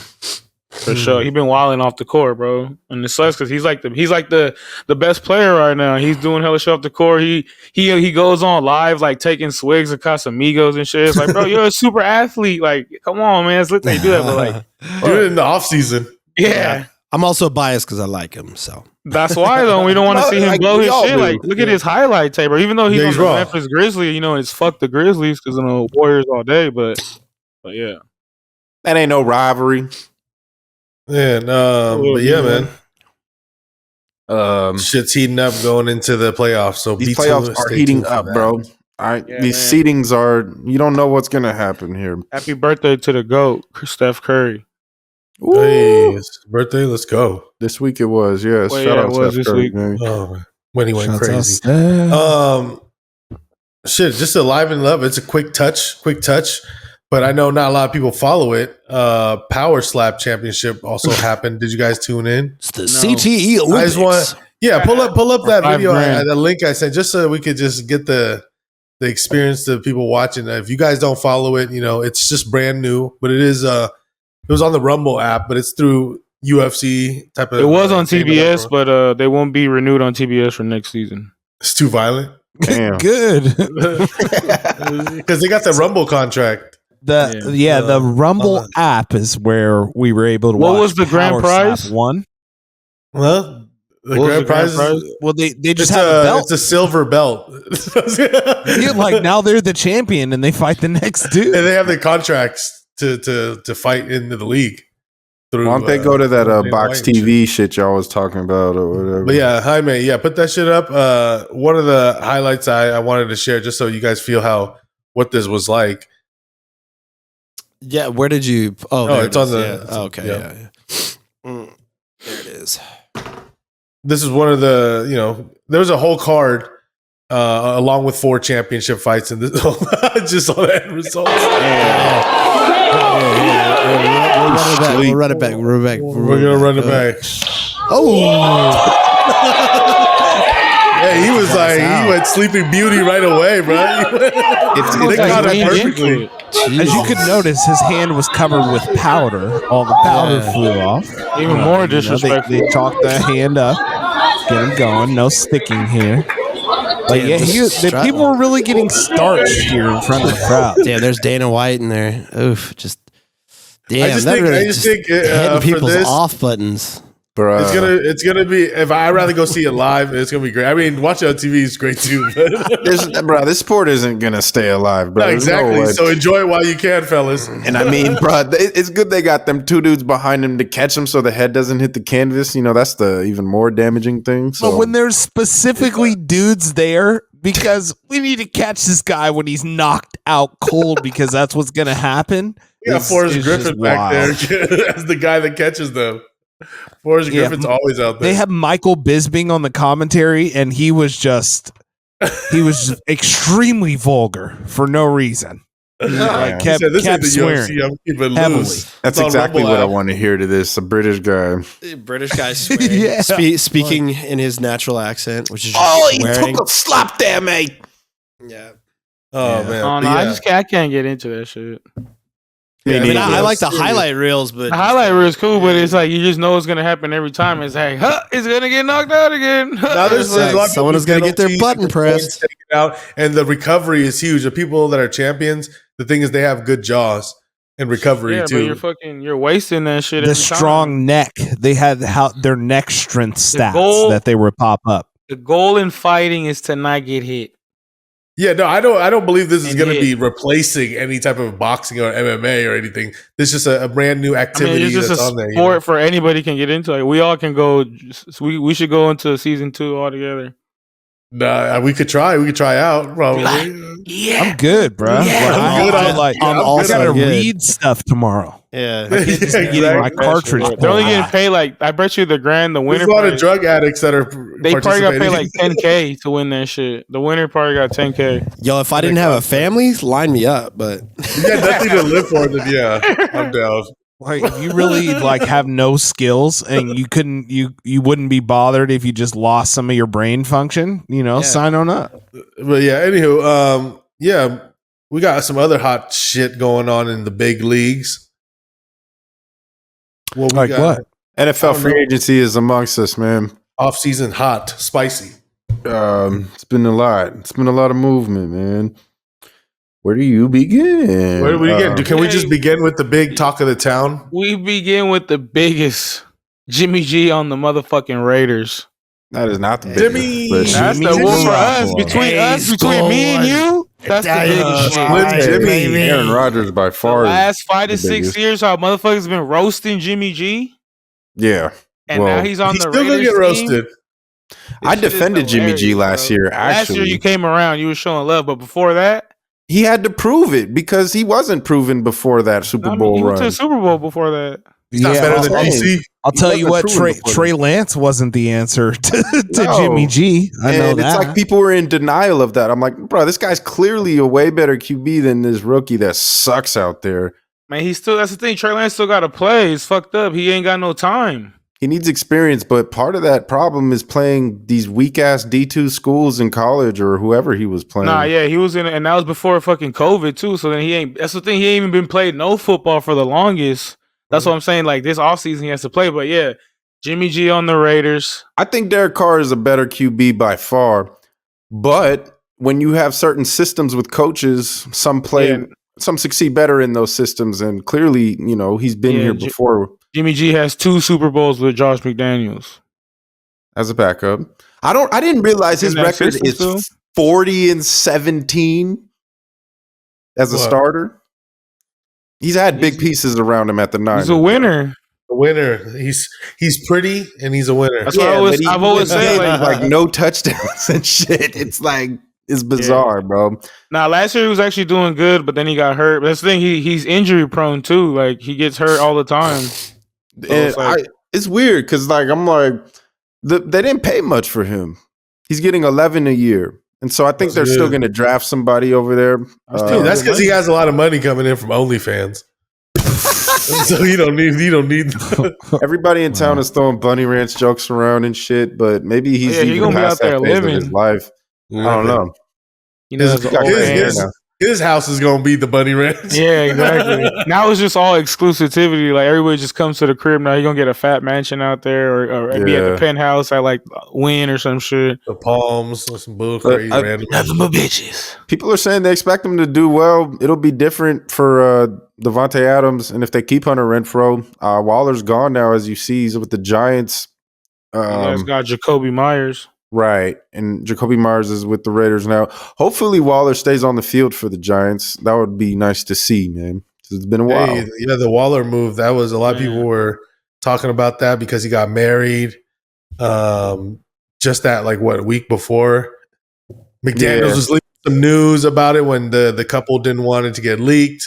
For sure. He's been wilding off the court, bro. And it sucks because he's like the best player right now. He's doing hella shit off the court. He goes on live like taking swigs of Casamigos and shit. It's like, bro, you're a super athlete. Like, come on, man. It's lit they do that, but like Do it in the off season. yeah. I'm also biased because I like him. So That's why though we don't want to see him Like, blow we his all shit. do. Like, look at his highlight tape, bro. Even though he's Yeah, on he's the raw. Memphis Grizzlies, you know, it's fuck the Grizzlies because Warriors all day. But yeah, That ain't no rivalry. Yeah, but yeah, man. Um, Shit's heating up going into the playoffs. So these be playoffs tuned, are stay heating tuned for up, that. bro. All right, Yeah, these man. seedings are. You don't know what's gonna happen here. happy birthday to the GOAT, Steph Curry. Hey, it's his birthday. Let's go. This week it was. Yes, Well, shout yeah, out it was Steph this Curry, week. man. Oh, when he went Shouts out crazy. Steph. Shit, just alive and love. It's a quick touch, but I know not a lot of people follow it. Power Slap Championship also happened. Did you guys tune in? it's the No. CTE I just Olympics. pull up that $5 video, grand. the link I sent, just so we could just get the experience to people watching. If you guys don't follow it, you know it's just brand new, but it is. It was on the Rumble app, but it's through UFC type of. It was on thing, TBS, whatever. but they won't be renewed on TBS for next season. It's too violent Damn. Good. because they got the Rumble contract. The Rumble app is where we were able to What watch was the grand Power prize? Slap 1. Well, the What was grand the grand prize. prize? Well, they just It's have a belt. it's a silver belt. Yeah, like now they're the champion and they fight the next dude. and they have the contracts to fight into the league. Through, Why don't they go to that Dana box White and TV shit y'all was talking about or whatever? But yeah, Jaime, put that shit up. One of the highlights I wanted to share, just so you guys feel what this was like. Yeah, where did you? Oh, Oh, there it's it on is. the- Yeah. it's- Oh, okay, yeah. yeah. There it is. This is one of the, there was a whole card along with 4 championship fights, and this just all the end results. We'll run it back. We're gonna run it back. Oh, Yeah, he was like, he went Sleeping Beauty right away, bro. They caught it perfectly. As you could notice, his hand was covered with powder. All the powder flew off. Even more disrespectful. They chalked the hand up, get him going. No sticking here. But yeah, the people were really getting starched here in front of the crowd. damn! There's Dana White in there. Oof, just damn. I just that think- really I just think, hitting for people's this- off buttons. Bruh. It's gonna be. If I'd rather go see it live, it's gonna be great. I mean, watching it on TV is great too. But This sport isn't gonna stay alive, bro. no, There's no exactly. way. So enjoy it while you can, fellas. And I mean, bro, it's good they got them 2 dudes behind him to catch him so the head doesn't hit the canvas. You know, that's the even more damaging thing. So But when there's specifically dudes there, because we need to catch this guy when he's knocked out cold, because that's what's going to happen. We got is- Forrest is Griffin just back wild. there as the guy that catches them. Forrest Yeah, Griffin's always out there. They have Michael Bisping on the commentary, and he was just extremely vulgar for no reason. Like Yeah. He kept said, "This ain't kept the swearing. UFC. I'm keeping heavily. loose." that's It's on exactly Rumble what I app. want to hear to this. A British guy. British guy swearing. Yeah. Speaking in his natural accent, which is just Oh, he swearing. took a slap there, mate. Yeah. Oh Yeah. man, Oh, no, But I can't get into that shit. Yeah, I mean, I yeah, like the serious. highlight reels, but The highlight reel is cool, but it's like you just know it's gonna happen every time. It's like, it's gonna get knocked out again. Now there's a lot of someone people is gonna who get their penalties, button the pressed. points taken out, and the recovery is huge. The people that are champions, the thing is, they have good jaws and recovery yeah, too. but you're wasting that shit. The every time. strong neck. They had their neck strength stats goal- that they would pop up. The goal in fighting is to not get hit. Yeah, no, I don't believe this is And going to hit. be replacing any type of boxing or MMA or anything. This is just a brand new I activity mean, it's just that's a on there. sport for anybody can get into. Like, we all can go. We should go into season 2 all together. Nah, we could try. We could try out probably. I'm good, bro. Yeah, I'm good on- like, I'm I also gotta good. read stuff tomorrow. yeah. I can't just be getting my cartridge. They're only pulled. getting paid like, I bet you the winner. There's a lot of prize- drug addicts that are They probably got paid participating. like 10K to win that shit. The winner probably got 10K. Yo, if I didn't have a family, line me up. But You got nothing to live for, then yeah, I'm down. Like if you really like have no skills and you wouldn't be bothered if you just lost some of your brain function, sign on up. But yeah, anywho, we got some other hot shit going on in the big leagues. What? NFL free agency is amongst us, man. Off-season hot, spicy. It's been a lot. It's been a lot of movement, man. Where do you begin? Where do we begin? Can we just begin with the big talk of the town? We begin with the biggest Jimmy G on the motherfucking Raiders. That is not the biggest. Jimmy. That's the one for us. Between me and you, that's the biggest shit. Jimmy. Aaron Rodgers by far. The last 5 to 6 years, how motherfuckers been roasting Jimmy G. Yeah. And now he's on the Raiders get roasted. I defended Jimmy G last year. Last year you came around, you were showing love, but before that, he had to prove it because he wasn't proven before that Super Bowl he run. went to the Super Bowl before that. He's not better than DC. I'll tell you what, Trey Lance wasn't the answer to Jimmy G. I know that. It's like people were in denial of that. I'm like, bro, this guy's clearly a way better QB than this rookie that sucks out there. Man, that's the thing. Trey Lance still got to play. He's fucked up. He ain't got no time. He needs experience, but part of that problem is playing these weak ass D2 schools in college or whoever he was playing. Nah, yeah, he was in, and that was before fucking COVID too. So then that's the thing. He ain't even been played no football for the longest. That's what I'm saying. Like this offseason, he has to play. But yeah, Jimmy G on the Raiders. I think Derek Carr is a better QB by far. But when you have certain systems with coaches, some succeed better in those systems. And clearly, he's been here before. Jimmy G has 2 Super Bowls with Josh McDaniels as a backup. I didn't realize his record is 40-17 as a starter. He's had big pieces around him at the Niners. He's a winner. A winner. He's pretty and he's a winner. That's what I've always said. Like no touchdowns and shit. It's like it's bizarre, bro. Now last year he was actually doing good, but then he got hurt. But that's the thing. He's injury prone too. Like he gets hurt all the time. So it's weird because I'm like they didn't pay much for him. He's getting $11 a year. And so I think they're still going to draft somebody over there. That's because he has a lot of money coming in from OnlyFans. So you don't need. Everybody in town is throwing Bunny Ranch jokes around and shit, but maybe he's even past that phase of his life. I don't know. His house is gonna be the Bunny Ranch. Yeah, exactly. Now it's just all exclusivity. Like everybody just comes to the crib. Now you're gonna get a fat mansion out there, or be at the penthouse at like Wynn or some shit. The Palms or some bull crazy random. Nothing but bitches. People are saying they expect him to do well. It'll be different for Devontae Adams, and if they keep Hunter Renfrow, Waller's gone now. As you see, he's with the Giants. You guys got Jacoby Myers. Right, and Jacoby Myers is with the Raiders now. Hopefully, Waller stays on the field for the Giants. That would be nice to see, man. It's been a while. The Waller move. That was a lot of people were talking about that because he got married. Just that, a week before. McDaniels was leaking some news about it when the couple didn't want it to get leaked.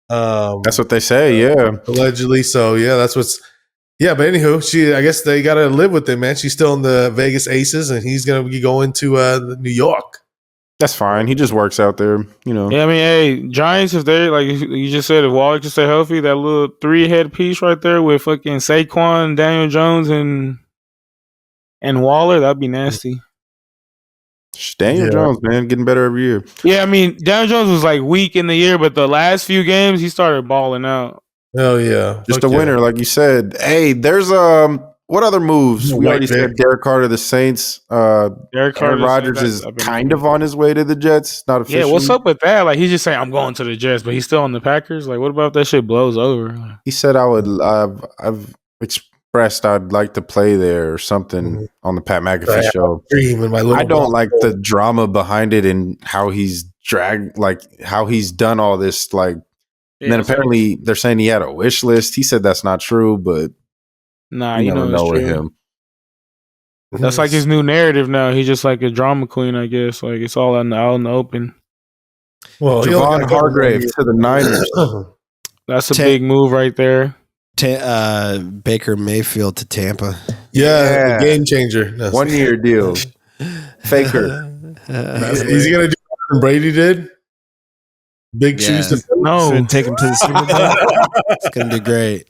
That's what they say, allegedly. So that's what's. Yeah, but anywho, I guess they got to live with it, man. She's still in the Vegas Aces, and he's going to be going to New York. That's fine. He just works out there, Yeah, I mean, hey, Giants, if they like you just said, if Waller can stay healthy, that little 3-head piece right there with fucking Saquon, Daniel Jones, and Waller, that'd be nasty. Daniel Jones, man, getting better every year. Yeah, I mean, Daniel Jones was weak in the year, but the last few games he started balling out. Hell yeah. Just a winner, like you said. Hey, there's what other moves? We already said Derek Carr to the Saints. Derek Carr Rodgers is kind of on his way to the Jets. Not officially. Yeah, what's up with that? Like he's just saying I'm going to the Jets, but he's still on the Packers. Like, what about if that shit blows over? He said I've expressed I'd like to play there or something on the Pat McAfee show. I don't like the drama behind it and how he's how he's done all this and then apparently they're saying he had a wish list. He said that's not true, but nah, you never know with him. That's like his new narrative now. He's just like a drama queen, I guess. Like it's all out in the open. Well, Javon Hargrave to the Niners. That's a big move right there. Baker Mayfield to Tampa. Yeah, the game changer. 1-year deal. Faker. Is he gonna do what Brady did? Big shoes to fill. Should take him to the Super Bowl. It's gonna do great.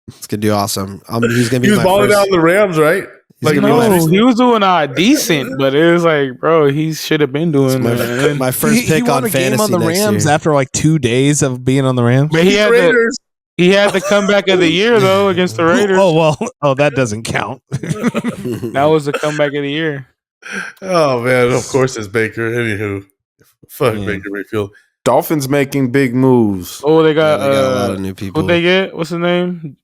It's gonna do awesome. He's gonna be He was my balling first. out the Rams, right? He's gonna be No, he was doing decent, but it was like, bro, he should have been doing that. my first pick he won on a game fantasy on the next Rams year. after like 2 days of being on the Rams. But he had Raiders. he had the comeback of the year though against the Raiders. That doesn't count. That was the comeback of the year. Oh man, of course it's Baker. Anywho, fuck Baker Mayfield. Dolphins making big moves. Oh, they got, Yeah, they got a lot of new people. Who'd they get? What's his name?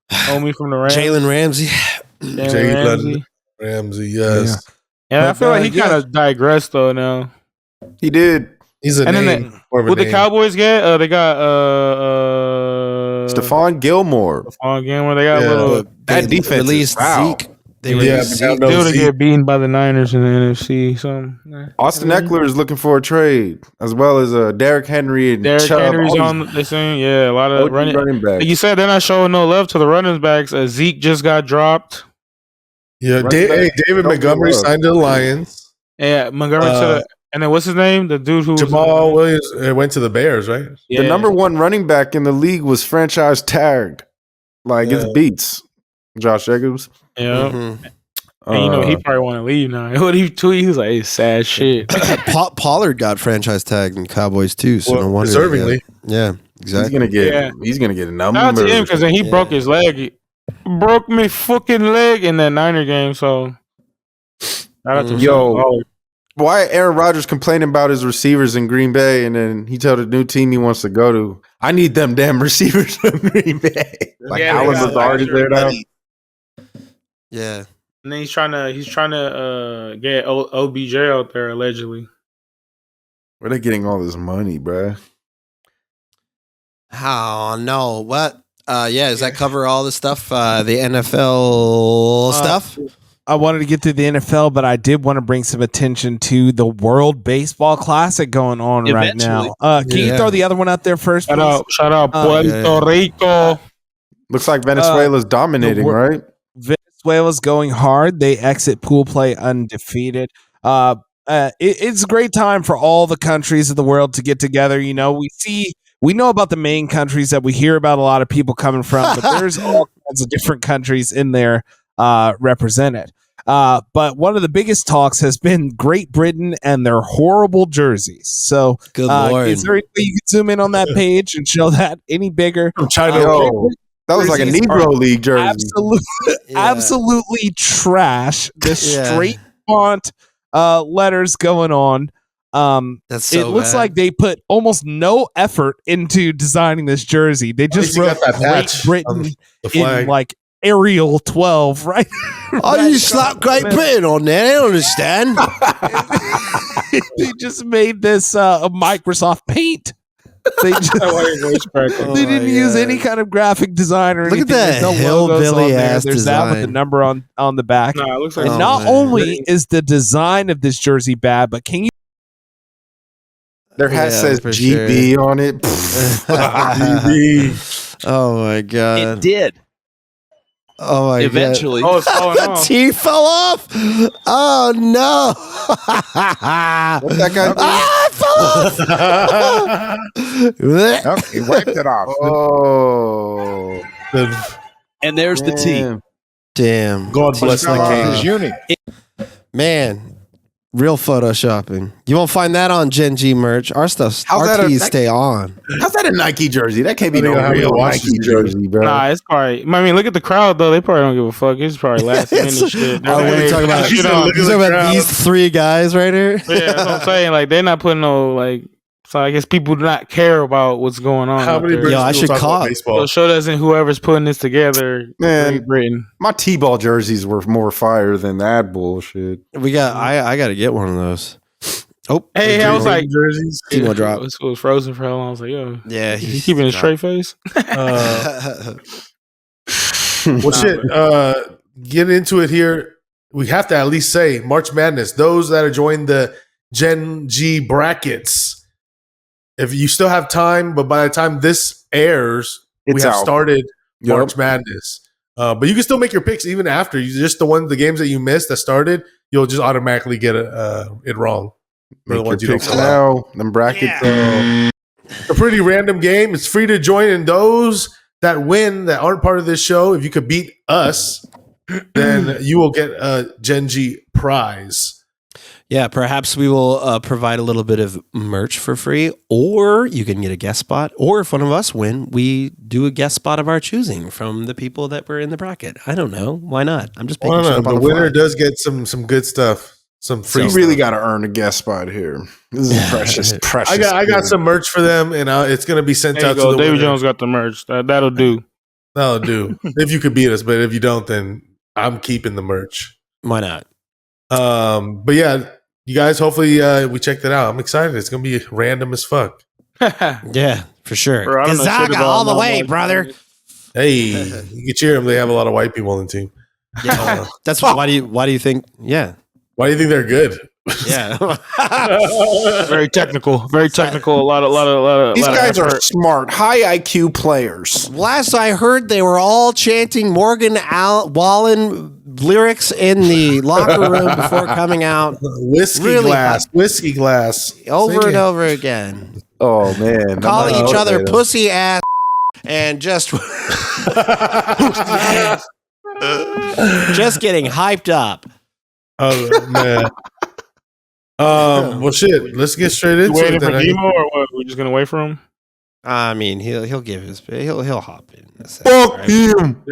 Homie from the Rams. Jalen Ramsey. Jalen Ramsey, yes. Yeah, I But, feel like he yeah. kind of digressed though now. He did. He's a And then name. More of a Who the name. Cowboys get? They got Stephon Gilmore. Stephon Gilmore. They got Yeah. little. That defense is released foul. Zeke. They Yeah, released but Zeke. now Still to Zeke. get beaten by the Niners in the NFC. So Austin Eckler is looking for a trade, as well as Derrick Henry and Derrick Chubb. Henry's all on. They saying a lot these of running. running backs. Like you said, they're not showing no love to the running backs. Zeke just got dropped. Yeah, Running David back, don't Montgomery give up. signed to the Lions. Yeah, Montgomery to the. And then what's his name? The dude who Jamal Williams went to the Bears, right? Yeah. The number one running back in the league was franchise tagged. Like, it's beats. Josh Jacobs. Yeah. Mhm. And he probably want to leave now. What he tweet? He was like, it's sad shit. Pollard got franchise tagged in Cowboys too, so Well, no wonder. deservingly. Yeah, He's exactly. gonna get. Yeah. He's gonna get a number. Shout out to him because then he Yeah. broke his leg. He broke me fucking leg in that Niner game. So shout out to Yo. Holler. Why Aaron Rodgers complaining about his receivers in Green Bay, and then he told the new team he wants to go to, I need them damn receivers from Green Bay. Like Yeah, Alan they got Lazard is there now. Yeah. And then he's trying to get OBJ out there allegedly. Where they getting all this money, bruh? Oh no! What? Yeah. Does that cover all the stuff? The NFL stuff. I wanted to get through the NFL, but I did want to bring some attention to the World Baseball Classic going on right now. Can you Yeah. throw the other one out there first, please? Shout out Puerto yeah. Rico. Looks like Venezuela's dominating, right? Venezuela's going hard. They exit pool play undefeated. It's a great time for all the countries of the world to get together. You know, we know about the main countries that we hear about a lot of people coming from, but there's all kinds of different countries in there represented. But one of the biggest talks has been Great Britain and their horrible jerseys. So, Good Lord. is there any way you can zoom in on that page and show that any bigger? China. Yo, that was like a jerseys Negro are League jersey. Absolutely trash. The Yeah. straight font letters going on. That's so it looks bad. like they put almost no effort into designing this jersey. They just you wrote got that Great patch Britain on the in flag. like Arial 12, right? Oh, you slap Great Britain on there. They don't understand. They just made this a Microsoft Paint. They just, they didn't use any kind of graphic design or Look at anything. that There's no logos hillbilly on there. ass There's that with the design. number on the back. Nah, it looks like And Oh, not man. only is the design of this jersey bad, but can you Their hat Yeah, says for GB on it. Oh my god! It did Oh my eventually. Oh, it's falling god! The off. T fell off. Oh no! What's that guy doing? Ah, it fell off. Oh, he wiped it off. Oh, And there's the T. damn. Damn! God bless the His king. uni. Man, real photoshopping. You won't find that on Gen G merch. Our stuff, How's our that a- tees stay on. How's that a Nike jersey? That can't be I think no I have real to watch Nike this jersey, bro. Nah, it's probably. I mean, look at the crowd though. They probably don't give a fuck. It's probably last minute It's- shit. Oh, what are you talking about? You said look You at talking the about crowd. these three guys right here? Yeah, that's what I'm saying. Like they're not putting no like. So I guess people do not care about what's going on. How out many there. British Yo, I people should talk about call- baseball? So show doesn't whoever's putting this together. Man. Great Britain. My T-ball jerseys were more fire than that bullshit. We got. I got to get one of those. Oh, Hey, I was like, jerseys. Timo drop. It was frozen for how long? I was like, yo, Yeah, he keeping his straight face. Well, shit. Get into it here. We have to at least say March Madness. Those that are joining the Gen G brackets. If you still have time, but by the time this airs, we It's have out. started Yup. March Madness. But you can still make your picks even after. You just the games that you missed that started, you'll just automatically get it wrong. For the Make ones your you picks don't fill out. now. Them brackets. a pretty random game. It's free to join, and those that win that aren't part of this show, if you could beat us, then you will get a Genji prize. Yeah, perhaps we will provide a little bit of merch for free, or you can get a guest spot. Or if one of us win, we do a guest spot of our choosing from the people that were in the bracket. I don't know. Why not? I'm just picking shit up on the the winner fly. does get some good stuff, some free. You stuff. really got to earn a guest spot here. This is precious. I got some merch for them, and it's going to be sent out to the David winner. Jones got the merch. That'll do. That'll do. If you could beat us, but if you don't, then I'm keeping the merch. Why not? But yeah. You guys, hopefully we check that out. I'm excited. It's going to be random as fuck. Yeah, for sure. Bro, I don't know shit Gonzaga about all the my way, life. brother. Hey, you can cheer them. They have a lot of white people on the team. Yeah, that's why do you think? Yeah, why do you think they're good? yeah. Very technical. Very technical. A lot of. These guys are effort. smart, high IQ players. Last I heard, they were all chanting Morgan Wallen lyrics in the locker room before coming out Whiskey glass. over and over again, Oh man, calling each other pussy ass and just just getting hyped up. Oh man. Well, shit. Let's get straight into Waiting it. for then. Demo or what? We're just gonna wait for him. I mean, he'll give his he'll hop in. A second, Fuck right? him.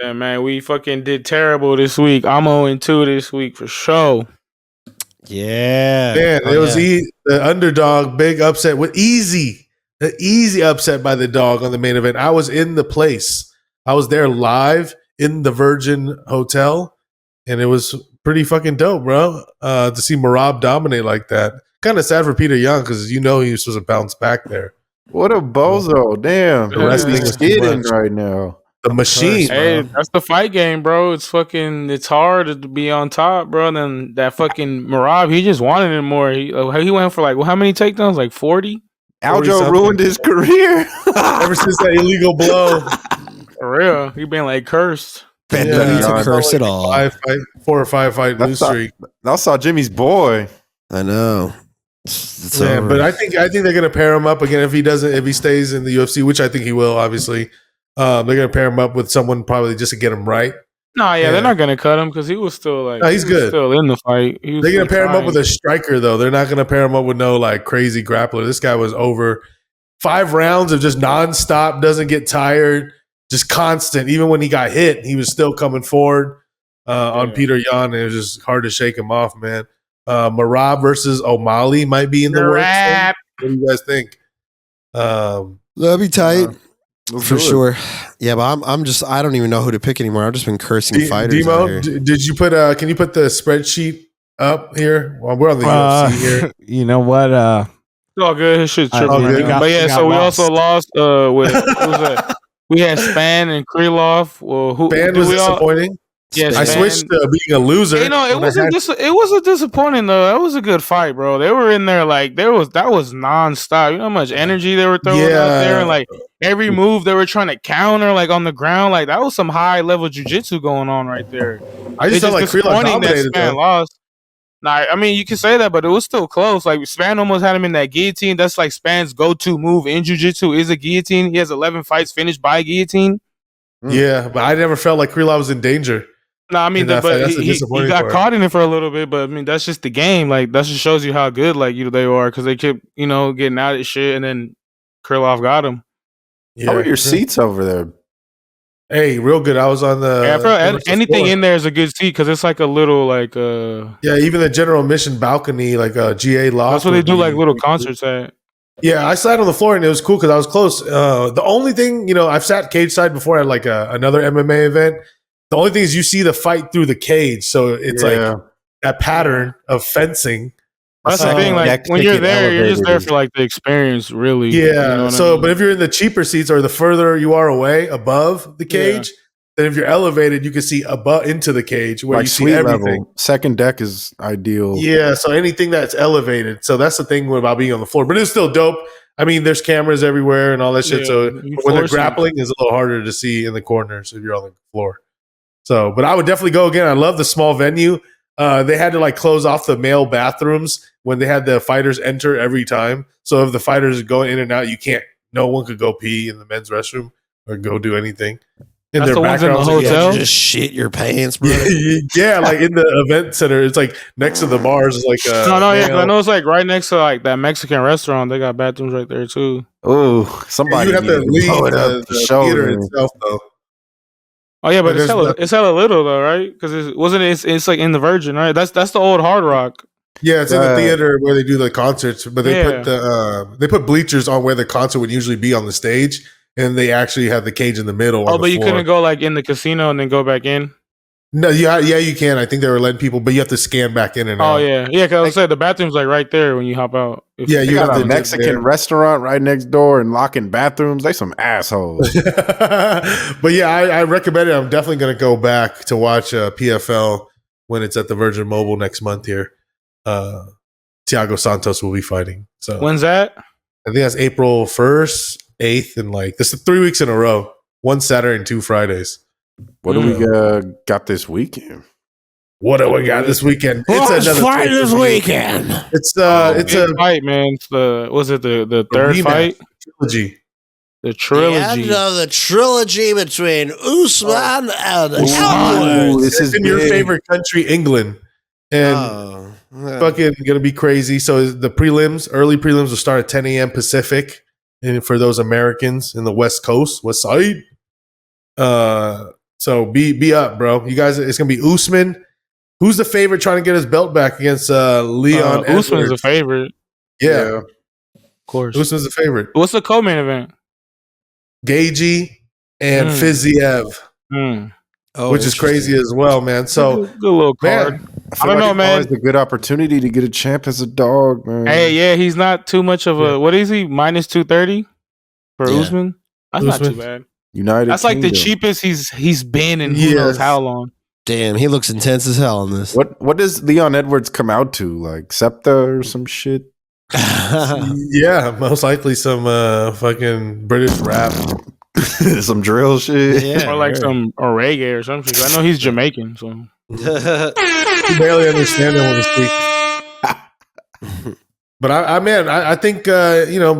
Yeah, man, we fucking did terrible this week. I'm 0-2 this week for sure. Yeah, Man, Oh, it was yeah. the underdog, big upset with the easy upset by the dog on the main event. I was in the place. I was there live in the Virgin Hotel, and it was pretty fucking dope, bro. To see Marab dominate like that. Kind of sad for Peter Young because he was supposed to bounce back there. What a bozo! Damn, The wrestling he's is too skidding much. right now. The machine. Hey, bro. that's the fight game, bro. It's hard to be on top, bro. And then that fucking Marab, he just wanted it more. He went for how many takedowns? Like 40? Aljo ruined his career. Ever since that illegal blow. For real. He been cursed. Ben Yeah. don't need to Yeah. curse at all. 4 or 5 fight That's lose not- streak. I saw Jimmy's boy. I know. It's Yeah, over. but I think they're gonna pair him up again if he stays in the UFC, which I think he will. Obviously, they're gonna pair him up with someone probably just to get him right. No, Yeah. they're not gonna cut him because he was still No, he's good. still in the fight. He was They're gonna pair him up trying. with a striker though. They're not gonna pair him up with no crazy grappler. This guy was over 5 rounds of just nonstop, doesn't get tired, just constant. Even when he got hit, he was still coming forward on Yeah. Peter Yan. It was just hard to shake him off, man. Marab versus O'Malley might be in the works. Rap. What do you guys think? That'd be tight Let's for do it. sure. Yeah, but I'm just I don't even know who to pick anymore. I've just been cursing fighters. out Demo, here. did you put? Can you put the spreadsheet up here? Well, we're on the UFC here. You know what? It's all good. His shit's I- tripping all right good. now. But yeah, Got so we lost. also lost with what was that? We had Span and Krylov. Well, who Band did was we all? disappointing. Yeah, I Span. switched to being a loser. You know, it when I wasn't had- it wasn't disappointing though. That was a good fight, bro. They were in there that was nonstop. You know how much energy they were throwing out there, and every move they were trying to counter, on the ground. That was some high level jujitsu going on right there. I just It's felt like Krylov disappointing that dominated. Span Though. lost. Nah, I mean you can say that, but it was still close. Span almost had him in that guillotine. That's Span's go-to move in jujitsu is a guillotine. He has 11 fights finished by guillotine. Yeah, but I never felt like Krylov was in danger. No, I mean, In that fight, but that's the he disappointing got part. caught in it for a little bit. But I mean, that's just the game. That just shows you how good they are because they kept getting out of shit, and then Krylov got him. Yeah. How are your seats over there? Hey, real good. I was on the. Yeah, I feel the anything floor. in there is a good seat because it's a little Yeah, even the general admission balcony, GA loft. that's what they would do be- little concerts at. Yeah, I sat on the floor and it was cool because I was close. The only thing, I've sat cage side before at another MMA event. The only thing is you see the fight through the cage, so it's Yeah. that pattern of fencing. That's the thing. Deck When you're ticket there, you're just there elevated. for the experience, really. Yeah. You know what I So, mean? but if you're in the cheaper seats or the further you are away above the cage, then if you're elevated, you can see above into the cage where you see suite everything. level. Second deck is ideal. Yeah, so anything that's elevated. So that's the thing about being on the floor. But it's still dope. I mean, there's cameras everywhere and all that shit. Yeah, So you when they're force it. grappling, it's a little harder to see in the corners if you're on the floor. So, but I would definitely go again. I love the small venue. they had to like close off the male bathrooms when they had the fighters enter every time. So if the fighters are going in and out, no one could go pee in the men's restroom or go do anything. In That's their the ones in the backgrounds, hotel? Just shit your pants, bro. yeah, like in the event center, it's like next to the bars is like yeah, 'cause I know it's like right next to like that Mexican restaurant. They got bathrooms right there too. Oh, somebody you have to leave blow it up the show, theater man. itself though. Oh yeah, but There's it's hella little though, right? Because it's like in the Virgin, right? That's the old Hard Rock. Yeah, it's in the theater where they do the concerts, but they Yeah. put bleachers on where the concert would usually be on the stage, and they actually have the cage in the middle. Oh, on the but you floor. couldn't go like in the casino and then go back in. No, yeah, you can. I think they were letting people, but you have to scan back in and Oh out. yeah, yeah. Because I said the bathroom's like right there when you hop out. Yeah, You you have got to a Mexican restaurant right next door and locking bathrooms. They some assholes. But yeah, I recommend it. I'm definitely going to go back to watch PFL when it's at the Virgin Mobile next month here. Thiago Santos will be fighting. So When's that? I think that's April 1st, 8th, and like this is 3 weeks in a row. 1 Saturday and 2 Fridays. What do we got this weekend? What do we got this weekend? Let's another fight this weekend. It's It's a a fight, man. It's the third rematch. fight? trilogy. The trilogy. The end of the trilogy between Usman and Ooh, Edwards. this is in your big. favorite country, England, and fucking gonna be crazy. So the early prelims will start at 10 a.m. Pacific, and for those Americans in the West Coast, West Side. So be up, bro. You guys, it's gonna be Usman. Who's the favorite trying to get his belt back against Leon Edwards? Usman's a favorite, Yeah, of course. Usman's the favorite. What's the co-main event? Gagey and Fiziev, which is crazy as well, man. So good little card. man, I don't know, man. It's a good opportunity to get a champ as a dog, man. Hey, yeah, he's not too much of a. What is he? Minus 230 for Yeah. Usman. That's not Usman. too bad. United. That's like the Kingdom. cheapest he's been in who knows how long. Damn, he looks intense as hell in this. What does Leon Edwards come out to? Like SEPTA or some shit? yeah, most likely some fucking British rap. Some drill shit. Yeah, Or like right. some or reggae or something. I know he's Jamaican, so You barely understand him when he speaks. But I think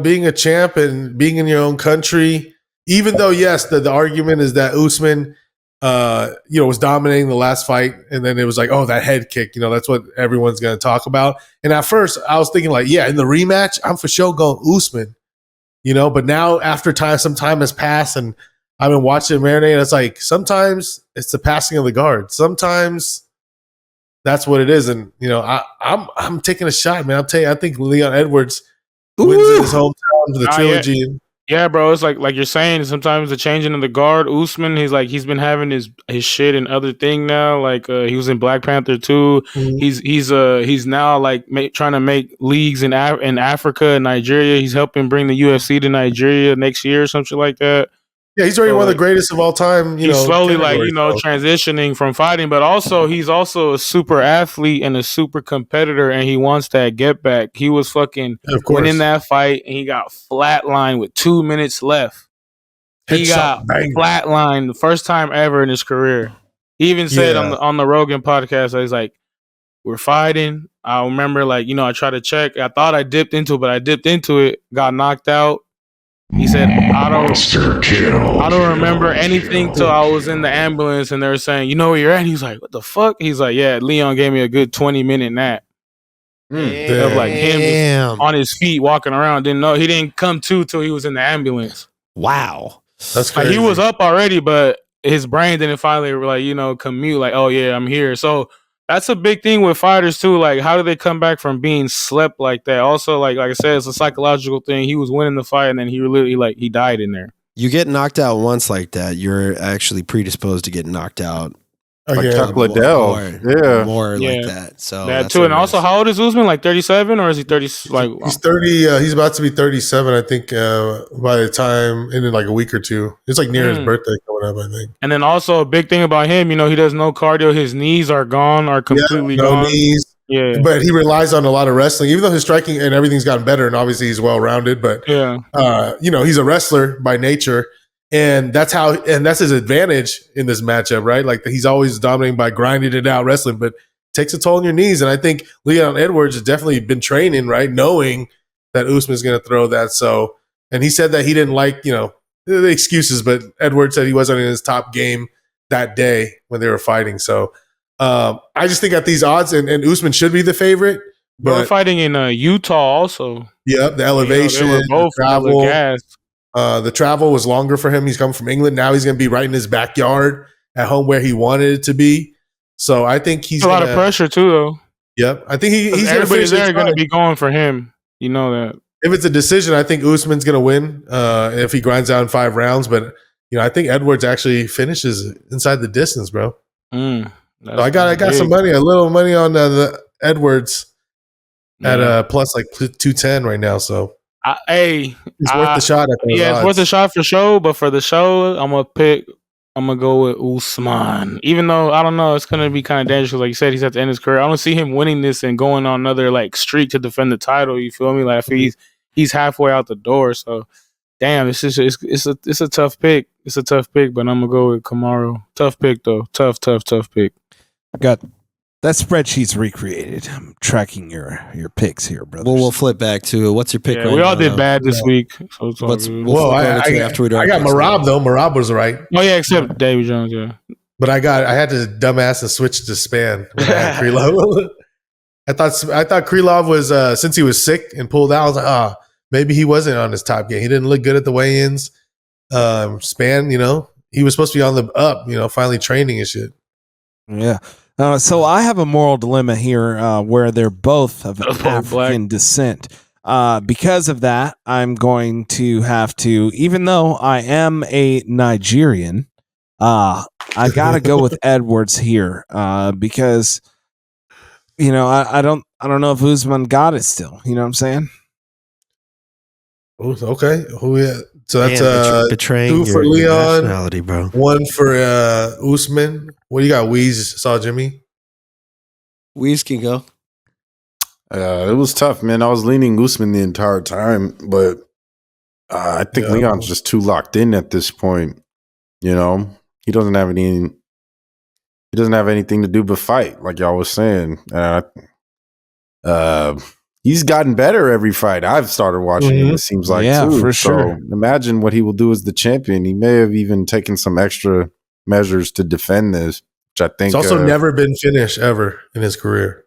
being a champ and being in your own country, even though yes, the argument is that Usman, was dominating the last fight, and then it was like, oh, that head kick, that's what everyone's going to talk about. And at first, I was thinking like, yeah, in the rematch, I'm for sure going Usman, But now after some time has passed, and I've been watching marinate, and it's like sometimes it's the passing of the guard, sometimes that's what it is. And I'm taking a shot, man. I think Leon Edwards wins in his hometown for the trilogy. yeah, bro. It's like you're saying. Sometimes the changing of the guard, Usman, he's been having his shit and other thing now. Like he was in Black Panther 2. Mhm. He's now like trying to make leagues in Africa and Nigeria. He's helping bring the UFC to Nigeria next year or something like that. Yeah, he's already one of the greatest of all time. He's slowly categories, transitioning from fighting, but also he's also a super athlete and a super competitor, and he wants that get back. He was fucking Of course. winning that fight, and he got flatlined with 2 minutes left. He got Headshot, bang. flatlined the first time ever in his career. He even said Yeah. on the Rogan podcast, he's like, "We're fighting." I remember, I tried to check. I thought I dipped into it, but I dipped into it, got knocked out. He said, I don't remember anything till I was in the ambulance and they were saying, you know where you're at? He's like, what the fuck? He's like, yeah, Leon gave me a good 20-minute nap. Of like him on his feet walking around. Didn't know. He didn't come to till he was in the ambulance. Wow. That's Like, crazy. he was up already, but his brain didn't finally commute like, oh yeah, I'm here. So that's a big thing with fighters too. Like, how do they come back from being slept like that? Also, like I said, it's a psychological thing. He was winning the fight, and then he literally he died in there. You get knocked out once like that, you're actually predisposed to get knocked out. Like Okay. Chuck Liddell. Yeah. More Yeah. like that. So That that's too. what And it also, is. how old is Usman? Like 37, or is he 30? Like, He's 30. He's about to be 37, I think, by the time in like a week or two. It's like near his birthday coming up, I think. and then also a big thing about him, he does no cardio. His knees are gone, are completely no gone. knees. Yeah, But he relies on a lot of wrestling, even though his striking and everything's gotten better, and obviously he's well rounded. But yeah. he's a wrestler by nature, and that's his advantage in this matchup, right? Like he's always dominating by grinding it out, wrestling. But takes a toll on your knees. And I think Leon Edwards has definitely been training, right, knowing that Usman's going to throw that. So, and he said that he didn't like, the excuses, but Edwards said he wasn't in his top game that day when they were fighting. So I just think at these odds, and Usman should be the favorite. But we're fighting in Utah also. Yep, the elevation, they were both the travel. The travel was longer for him. He's coming from England. Now he's going to be right in his backyard at home where he wanted it to be. So I think he's a lot of pressure too, though. Yep, I think he's everybody there going to be going for him. You know that. If it's a decision, I think Usman's going to win if he grinds out in 5 rounds. But I think Edwards actually finishes inside the distance, bro. So I got some money, a little money on the Edwards at plus like 210 right now. So it's worth the shot. It's worth the shot for sure. But for the show, I'm gonna go with Usman. Even though I don't know, it's gonna be kind of dangerous. Like you said, he's at the end of his career. I don't see him winning this and going on another like streak to defend the title. You feel me? Like I feel he's halfway out the door. So damn, it's a tough pick. It's a tough pick, but I'm gonna go with Kamaru. Tough pick though. Tough pick. I got that spreadsheet's recreated. I'm tracking your picks here, brother. Well, we'll flip back to what's your pick? Yeah, we all did bad this week. So it's all good. I got Marab though. Marab was right. Oh yeah, except Davy Jones. Yeah, but I had to dumbass and switch to Span. When I had Krylov. I thought Krylov was since he was sick and pulled out. I was like, maybe he wasn't on his top game. He didn't look good at the weigh-ins. Span, he was supposed to be on the up. Finally training and shit. Yeah. So I have a moral dilemma here where they're both of African descent. Because of that, I'm going to have to, even though I am a Nigerian, I got to go with Edwards here because, I don't know if Usman got it still. You know what I'm saying? Okay. So that's betraying 2 for your Leon, nationality, bro. 1 for Usman. What do you got? Weez, saw Jimmy. Weez can go. It was tough, man. I was leaning Usman the entire time, but I think Leon's just too locked in at this point. He doesn't have anything to do but fight, like y'all was saying. He's gotten better every fight I've started watching him, it seems like, too. For sure. So imagine what he will do as the champion. He may have even taken some extra measures to defend this, which I think... It's also never been finished ever in his career.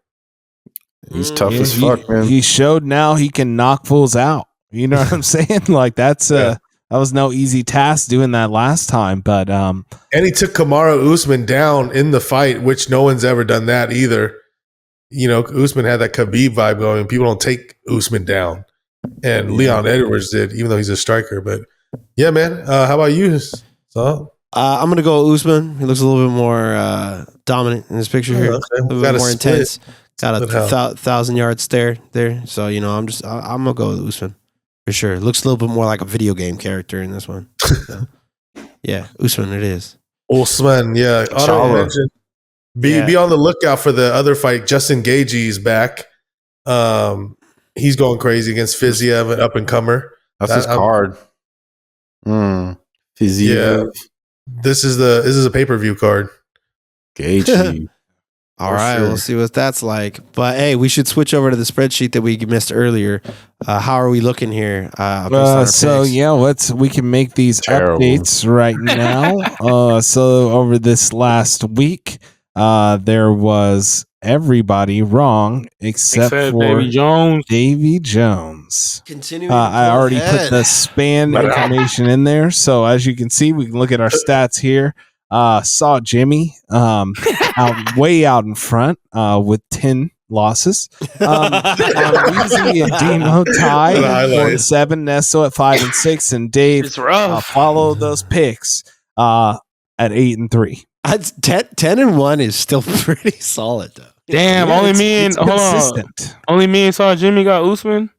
He's tough as fuck, man. He showed now he can knock fools out. You know what I'm saying? Like, that's... that was no easy task doing that last time, but... And he took Kamaru Usman down in the fight, which no one's ever done that either. Usman had that Khabib vibe going. People don't take Usman down. And Leon Edwards did, even though he's a striker. But, yeah, man. How about you? So, I'm going to go with Usman. He looks a little bit more dominant in this picture here. Okay. A little bit more intense. Got a 1,000-yard stare there. So, I'm going to go with Usman for sure. Looks a little bit more like a video game character in this one. So, yeah, Usman it is. Usman, yeah. Honorable mention. Be on the lookout for the other fight. Justin Gaethje is back. He's going crazy against Fiziev, an up and comer. That's his card. Fiziev. Yeah. This is a pay-per-view card. Gaethje. All right, we'll see what that's like. But hey, we should switch over to the spreadsheet that we missed earlier. How are we looking here? We can make these updates right now. So over this last week, there was everybody wrong except for Davy Jones. Continuing. I already put the span information in there. So as you can see, we can look at our stats here. Saw Jimmy way out in front with 10 losses. Weezy and Dino tied at 4-7, Nesto at 5-6, and Dave followed those picks at 8-3. 10-1 is still pretty solid though. Damn, only me and Saw Jimmy got Usman.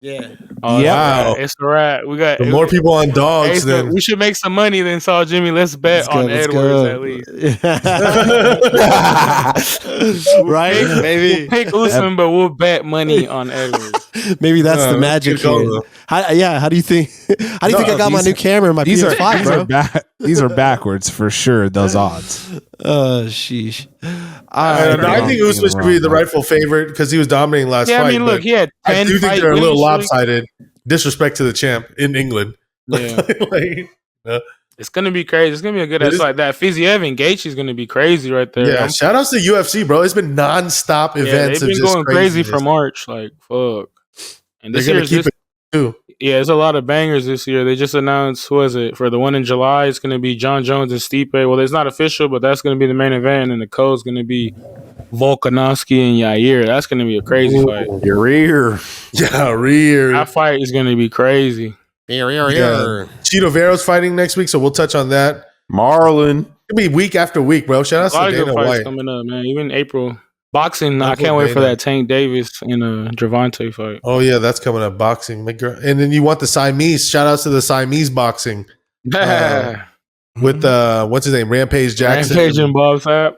Yeah. Oh, wow. It's a wrap. We got more people on dogs. We should make some money than Saw Jimmy. Let's bet on Edwards at least. Right? Maybe we'll pick Usman, but we'll bet money on Edwards. Maybe that's the magic good call, here. though. How do you think? How do you think I got my new camera and my These are PS5, bro? these are backwards for sure. Those odds. Sheesh. I think Usman should be the rightful favorite because he was dominating last Yeah, fight. I mean, look, but he had 10 I do think fight they're a little winning streak. lopsided. Disrespect to the champ in England. Yeah. Like, It's gonna be crazy. It's gonna be a good. It It's is- like that. Fiziev and Gaethje's gonna be crazy right there. yeah, shout outs to UFC, bro. It's been nonstop Yeah, events. they've of been just going crazy craziness. for March. Like fuck. And They're this gonna year's keep just, it too. yeah, there's a lot of bangers this year. They just announced who is it for the one in July? It's gonna be John Jones and Stipe. Well, it's not official, but that's gonna be the main event, and the code's gonna be Volkanovski and Yair. That's gonna be a crazy fight. Your ear. Yeah, rear. That fight is gonna be crazy. Yeah. Cheeto Vero's fighting next week, so we'll touch on that. Marlon. It'll be week after week, bro. Shout A out lot to of good Dana fights White. coming up, man. Even April boxing. I Uncle can't wait for Dana. that Tank Davis and Gervonta fight. Oh yeah, that's coming up. Boxing, and then you want the Siamese. Shout outs to the Siamese boxing with what's his name, Rampage Jackson, Rampage and Bob Sapp.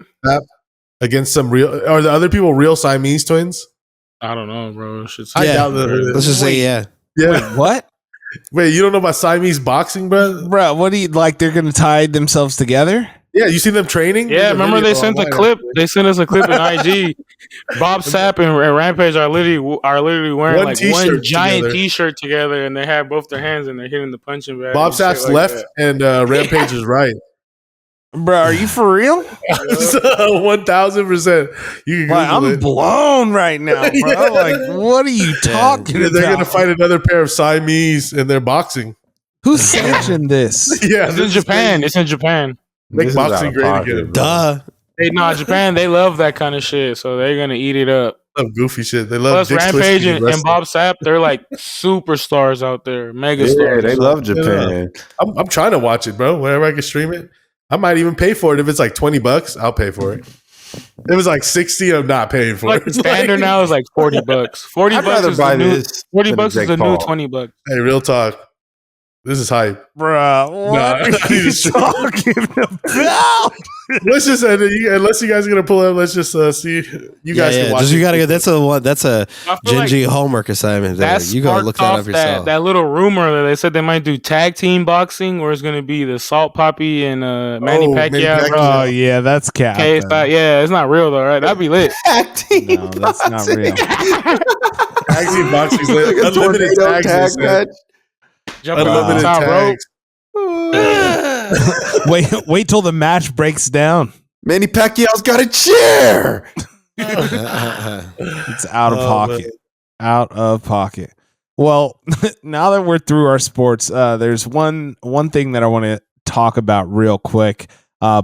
against some real. Are the other people real Siamese twins? I don't know, bro. Shit's I Yeah. doubt that. Let's just say yeah. Yeah. What, Wait, you don't know about Siamese boxing, bro? bro? What do you like? They're gonna tie themselves together? Yeah, you see them training? Yeah, There's a remember video they sent the online. clip? They sent us a clip in IG. Bob Sapp and Rampage are literally wearing One like t-shirt one giant together. T-shirt together, and they have both their hands and they're hitting the punching bag. Bob and shit Sapp's like left that. and Rampage is right. Bro, are you for real? 1000%. You can Like, Google I'm it. blown right now, bro. Yeah. Like, what are you talking They're about? gonna fight another pair of Siamese and they're boxing. Who sanctioned this? Yeah, It's this in is Japan. crazy. It's in Japan. Make This is boxing out of great pocket, again. bro. Duh. Japan. They love that kind of shit, so they're gonna eat it up. Love goofy shit. They love Plus, Dick Rampage Twisty and wrestling. Bob Sapp, they're like superstars out there, mega Yeah, stars. they love Japan. I'm trying to watch it, bro. Whenever I can stream it, I might even pay for it. If it's like $20, I'll pay for it. If it was like 60, I'm not paying for Like it. the standard now is like $40. $40 I'd rather is buy the new. this $40 than a is Jake the new Paul. $20. Hey, real talk. This is hype. Bro, what Nah, are you talking about? Let's just unless you guys are gonna pull up. Let's just see. You guys can watch. Just, it. you gotta go. That's a I feel like Genji homework assignment. There. that You go sparked look that off up yourself. that little rumor that they said they might do tag team boxing, where it's going to be the Salt Poppy and Manny Oh, Manny Pacquiao. Pacquiao. Oh yeah, that's cap. Okay, it's not, yeah, it's not real though, right? That'd be lit. No, that's not real. Tag team boxing's lit. Like a Unlimited tornado tags. tag they said. match. Jumping off the Unlimited top rope. tags. Wait till the match breaks down. Manny Pacquiao's got a chair. It's out of Oh, pocket. man. Out of pocket. Well, now that we're through our sports, there's one thing that I want to talk about real quick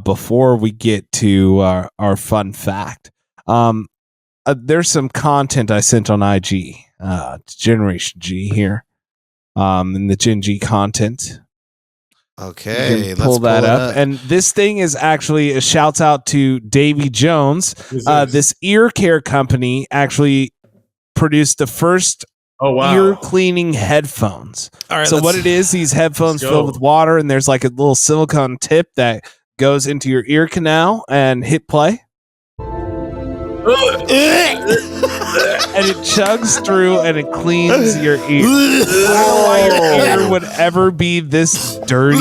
before we get to our fun fact. There's some content I sent on IG, Generation G here, in the Gen G content. Okay, You can let's pull that it up. And this thing is actually a shouts out to Davy Jones. This ear care company actually produced the first Oh wow. ear cleaning headphones. All right, So what it is, these headphones let's filled go. with water, and there's like a little silicone tip that goes into your ear canal, and hit play. And it chugs through and it cleans your ear. I don't know why your ear would ever be this dirty.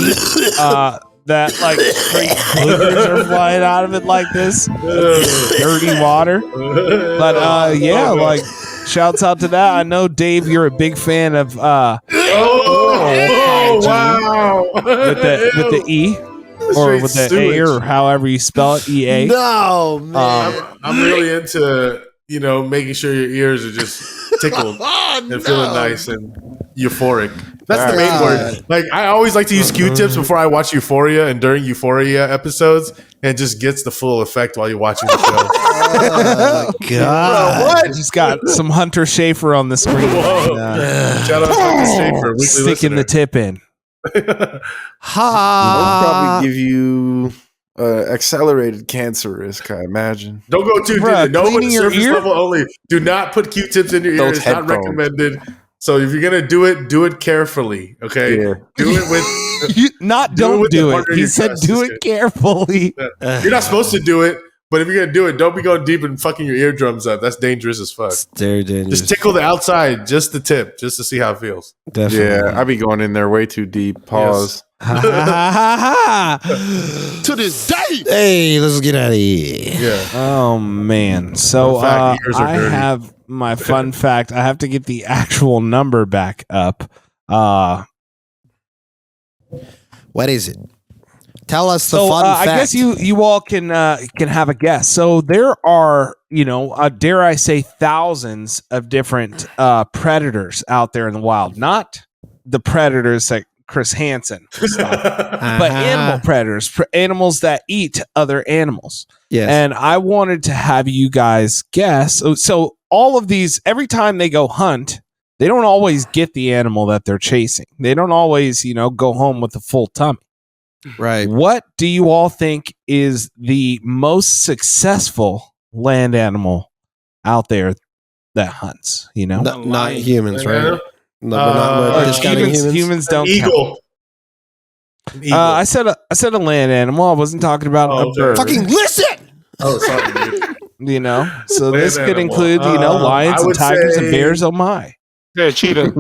That like straight boogers are flying out of it like this. Dirty water. But yeah, like shouts out to that. I know Dave, you're a big fan of Oh wow. with the E or with the A or however you spell it, EA. No, man. I'm really into making sure your ears are just tickled and feeling nice and euphoric. That's the main word. Like I always like to use Q-tips before I watch Euphoria and during Euphoria episodes, and it just gets the full effect while you're watching the show. Oh, God. I just got some Hunter Schafer on the screen. Whoa. Shout out to Hunter Schafer, weekly Sticking the tip in. I'll Ha. probably give you accelerated cancer risk, I imagine. Don't go too Bruh, deep. No, cleaning but your surface ear? level only. Do not put Q-tips in your ear. Those It's not headphones. recommended. So if you're gonna do it carefully. Okay, Yeah. do it with. Not Do it don't with the do it. partner He you said trust, do is it good. carefully. You're not supposed to do it But if you're gonna do it, don't be going deep and fucking your eardrums up. That's dangerous as fuck. It's very dangerous. Just tickle the outside, just the tip, just to see how it feels. Definitely. Yeah, I be going in there way too deep. Pause. To this day. Hey, let's get out of here. Yeah. Oh man. So Fun fact, ears are I dirty. have my fun fact. I have to get the actual number back up. What is it? Tell us the So fun fact. I guess you all can have a guess. So there are, dare I say, thousands of different predators out there in the wild. Not the predators like Chris Hansen, but animal predators, animals that eat other animals. Yes. And I wanted to have you guys guess. So all of these, every time they go hunt, they don't always get the animal that they're chasing. They don't always, go home with a full tummy. Right. What do you all think is the most successful land animal out there that hunts? Not humans, right? Yeah. No, we're not discounting humans don't Eagle. count. I said a land animal. I wasn't talking about a bird. Fucking listen. Oh, sorry, dude. So Land this could animal. include, lions I and would tigers and say- bears. Oh my! Yeah, cheetah.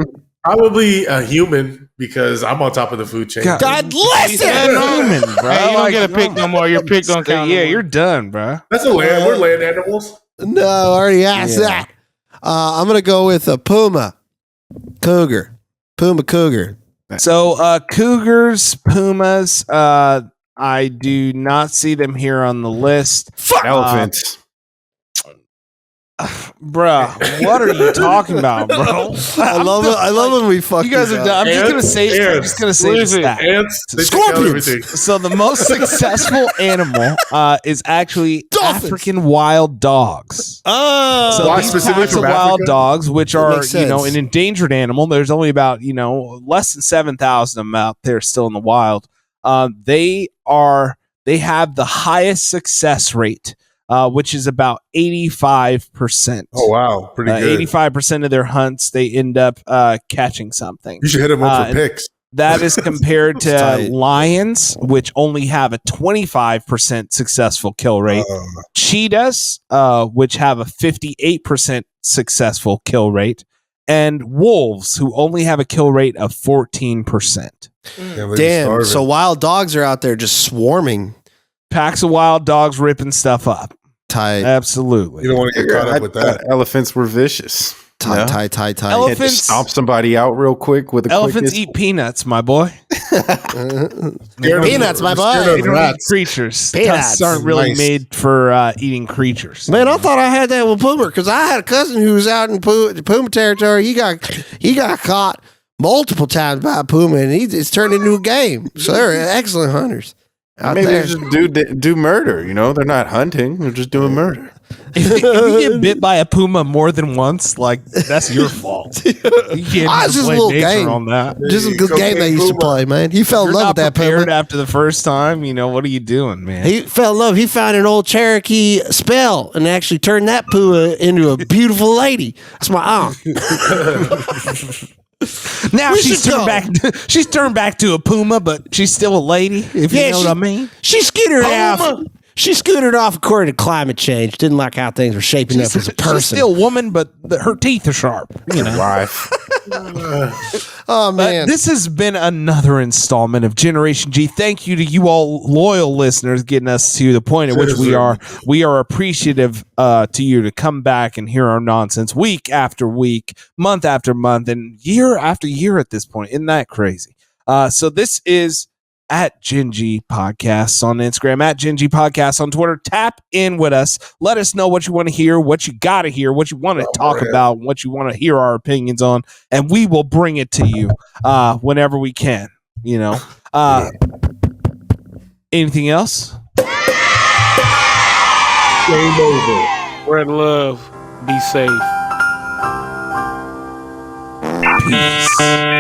Probably a human because I'm on top of the food chain. God, listen. Human, bro. Hey, you don't get a pick no more. Your pick don't count. Yeah, no more. you're done, bro. That's a land. We're land animals. No, I already asked that. I'm gonna go with a puma, cougar. So cougars, pumas. I do not see them here on the list. Elephants. Bruh, what are you talking about, bro? I love it. I love when we fuck. You guys are done. I'm just gonna say. I'm just gonna say this stat. Ants. They take out Scorpions. everything. So the most successful animal is actually Dolphins. African wild dogs. Oh, So Why these specifically packs of from wild Africa? dogs, which That are makes sense. an endangered animal. There's only about less than 7,000 of them out there still in the wild. They have the highest success rate, which is about 85%. Oh wow, pretty good. 85% of their hunts they end up catching something. You should hit them up for and picks. That is compared to tight. lions, which only have a 25% successful kill rate. Cheetahs, which have a 58% successful kill rate. And wolves, who only have a kill rate of 14%. damn. So wild dogs are out there just swarming. Packs of wild dogs ripping stuff up. Tight, Absolutely. you don't want to get caught up with that. Elephants were vicious. tight. You had to Elephants- stomp somebody out real quick with a Elephants quickness. eat peanuts, my boy. Peanuts, my boy. They don't eat creatures. Peanuts. Tusks aren't really Nice. made for eating creatures. Man, I thought I had that with Puma because I had a cousin who was out in Puma territory. He got caught multiple times by a Puma, and it's turned into a game. So they're excellent hunters. Out Maybe there. they just do murder. They're not hunting. They're just doing murder. If you get bit by a puma more than once, that's your fault. You can't Ah, it's just a blame little nature game. on that. Just a good Cocaine game they used to Puma. play, man. He fell in You're love not with that prepared Puma. after the first time. What are you doing, man? He fell in love. He found an old Cherokee spell and actually turned that Puma into a beautiful lady. That's my aunt. Now We she's should turned go. back. She's turned back to a puma, but she's still a lady. If you Yeah, know what I mean. She scooted off. Puma. She scooted off according to climate change. Didn't like how things were shaping up as a She's person. still a woman, but her teeth are sharp. Life. Oh man, This has been another installment of Generation G. Thank you to you all loyal listeners getting us to the point at which we are appreciative to you to come back and hear our nonsense week after week, month after month, and year after year at this point. Isn't that crazy? So this is at Gingy Podcasts on Instagram, at Gingy Podcasts on Twitter. Tap in with us. Let us know what you want to hear, what you got to hear, what you want to talk about, what you want to hear our opinions on, and we will bring it to you whenever we can. Anything else? Game over. Spread love. Be safe. Peace.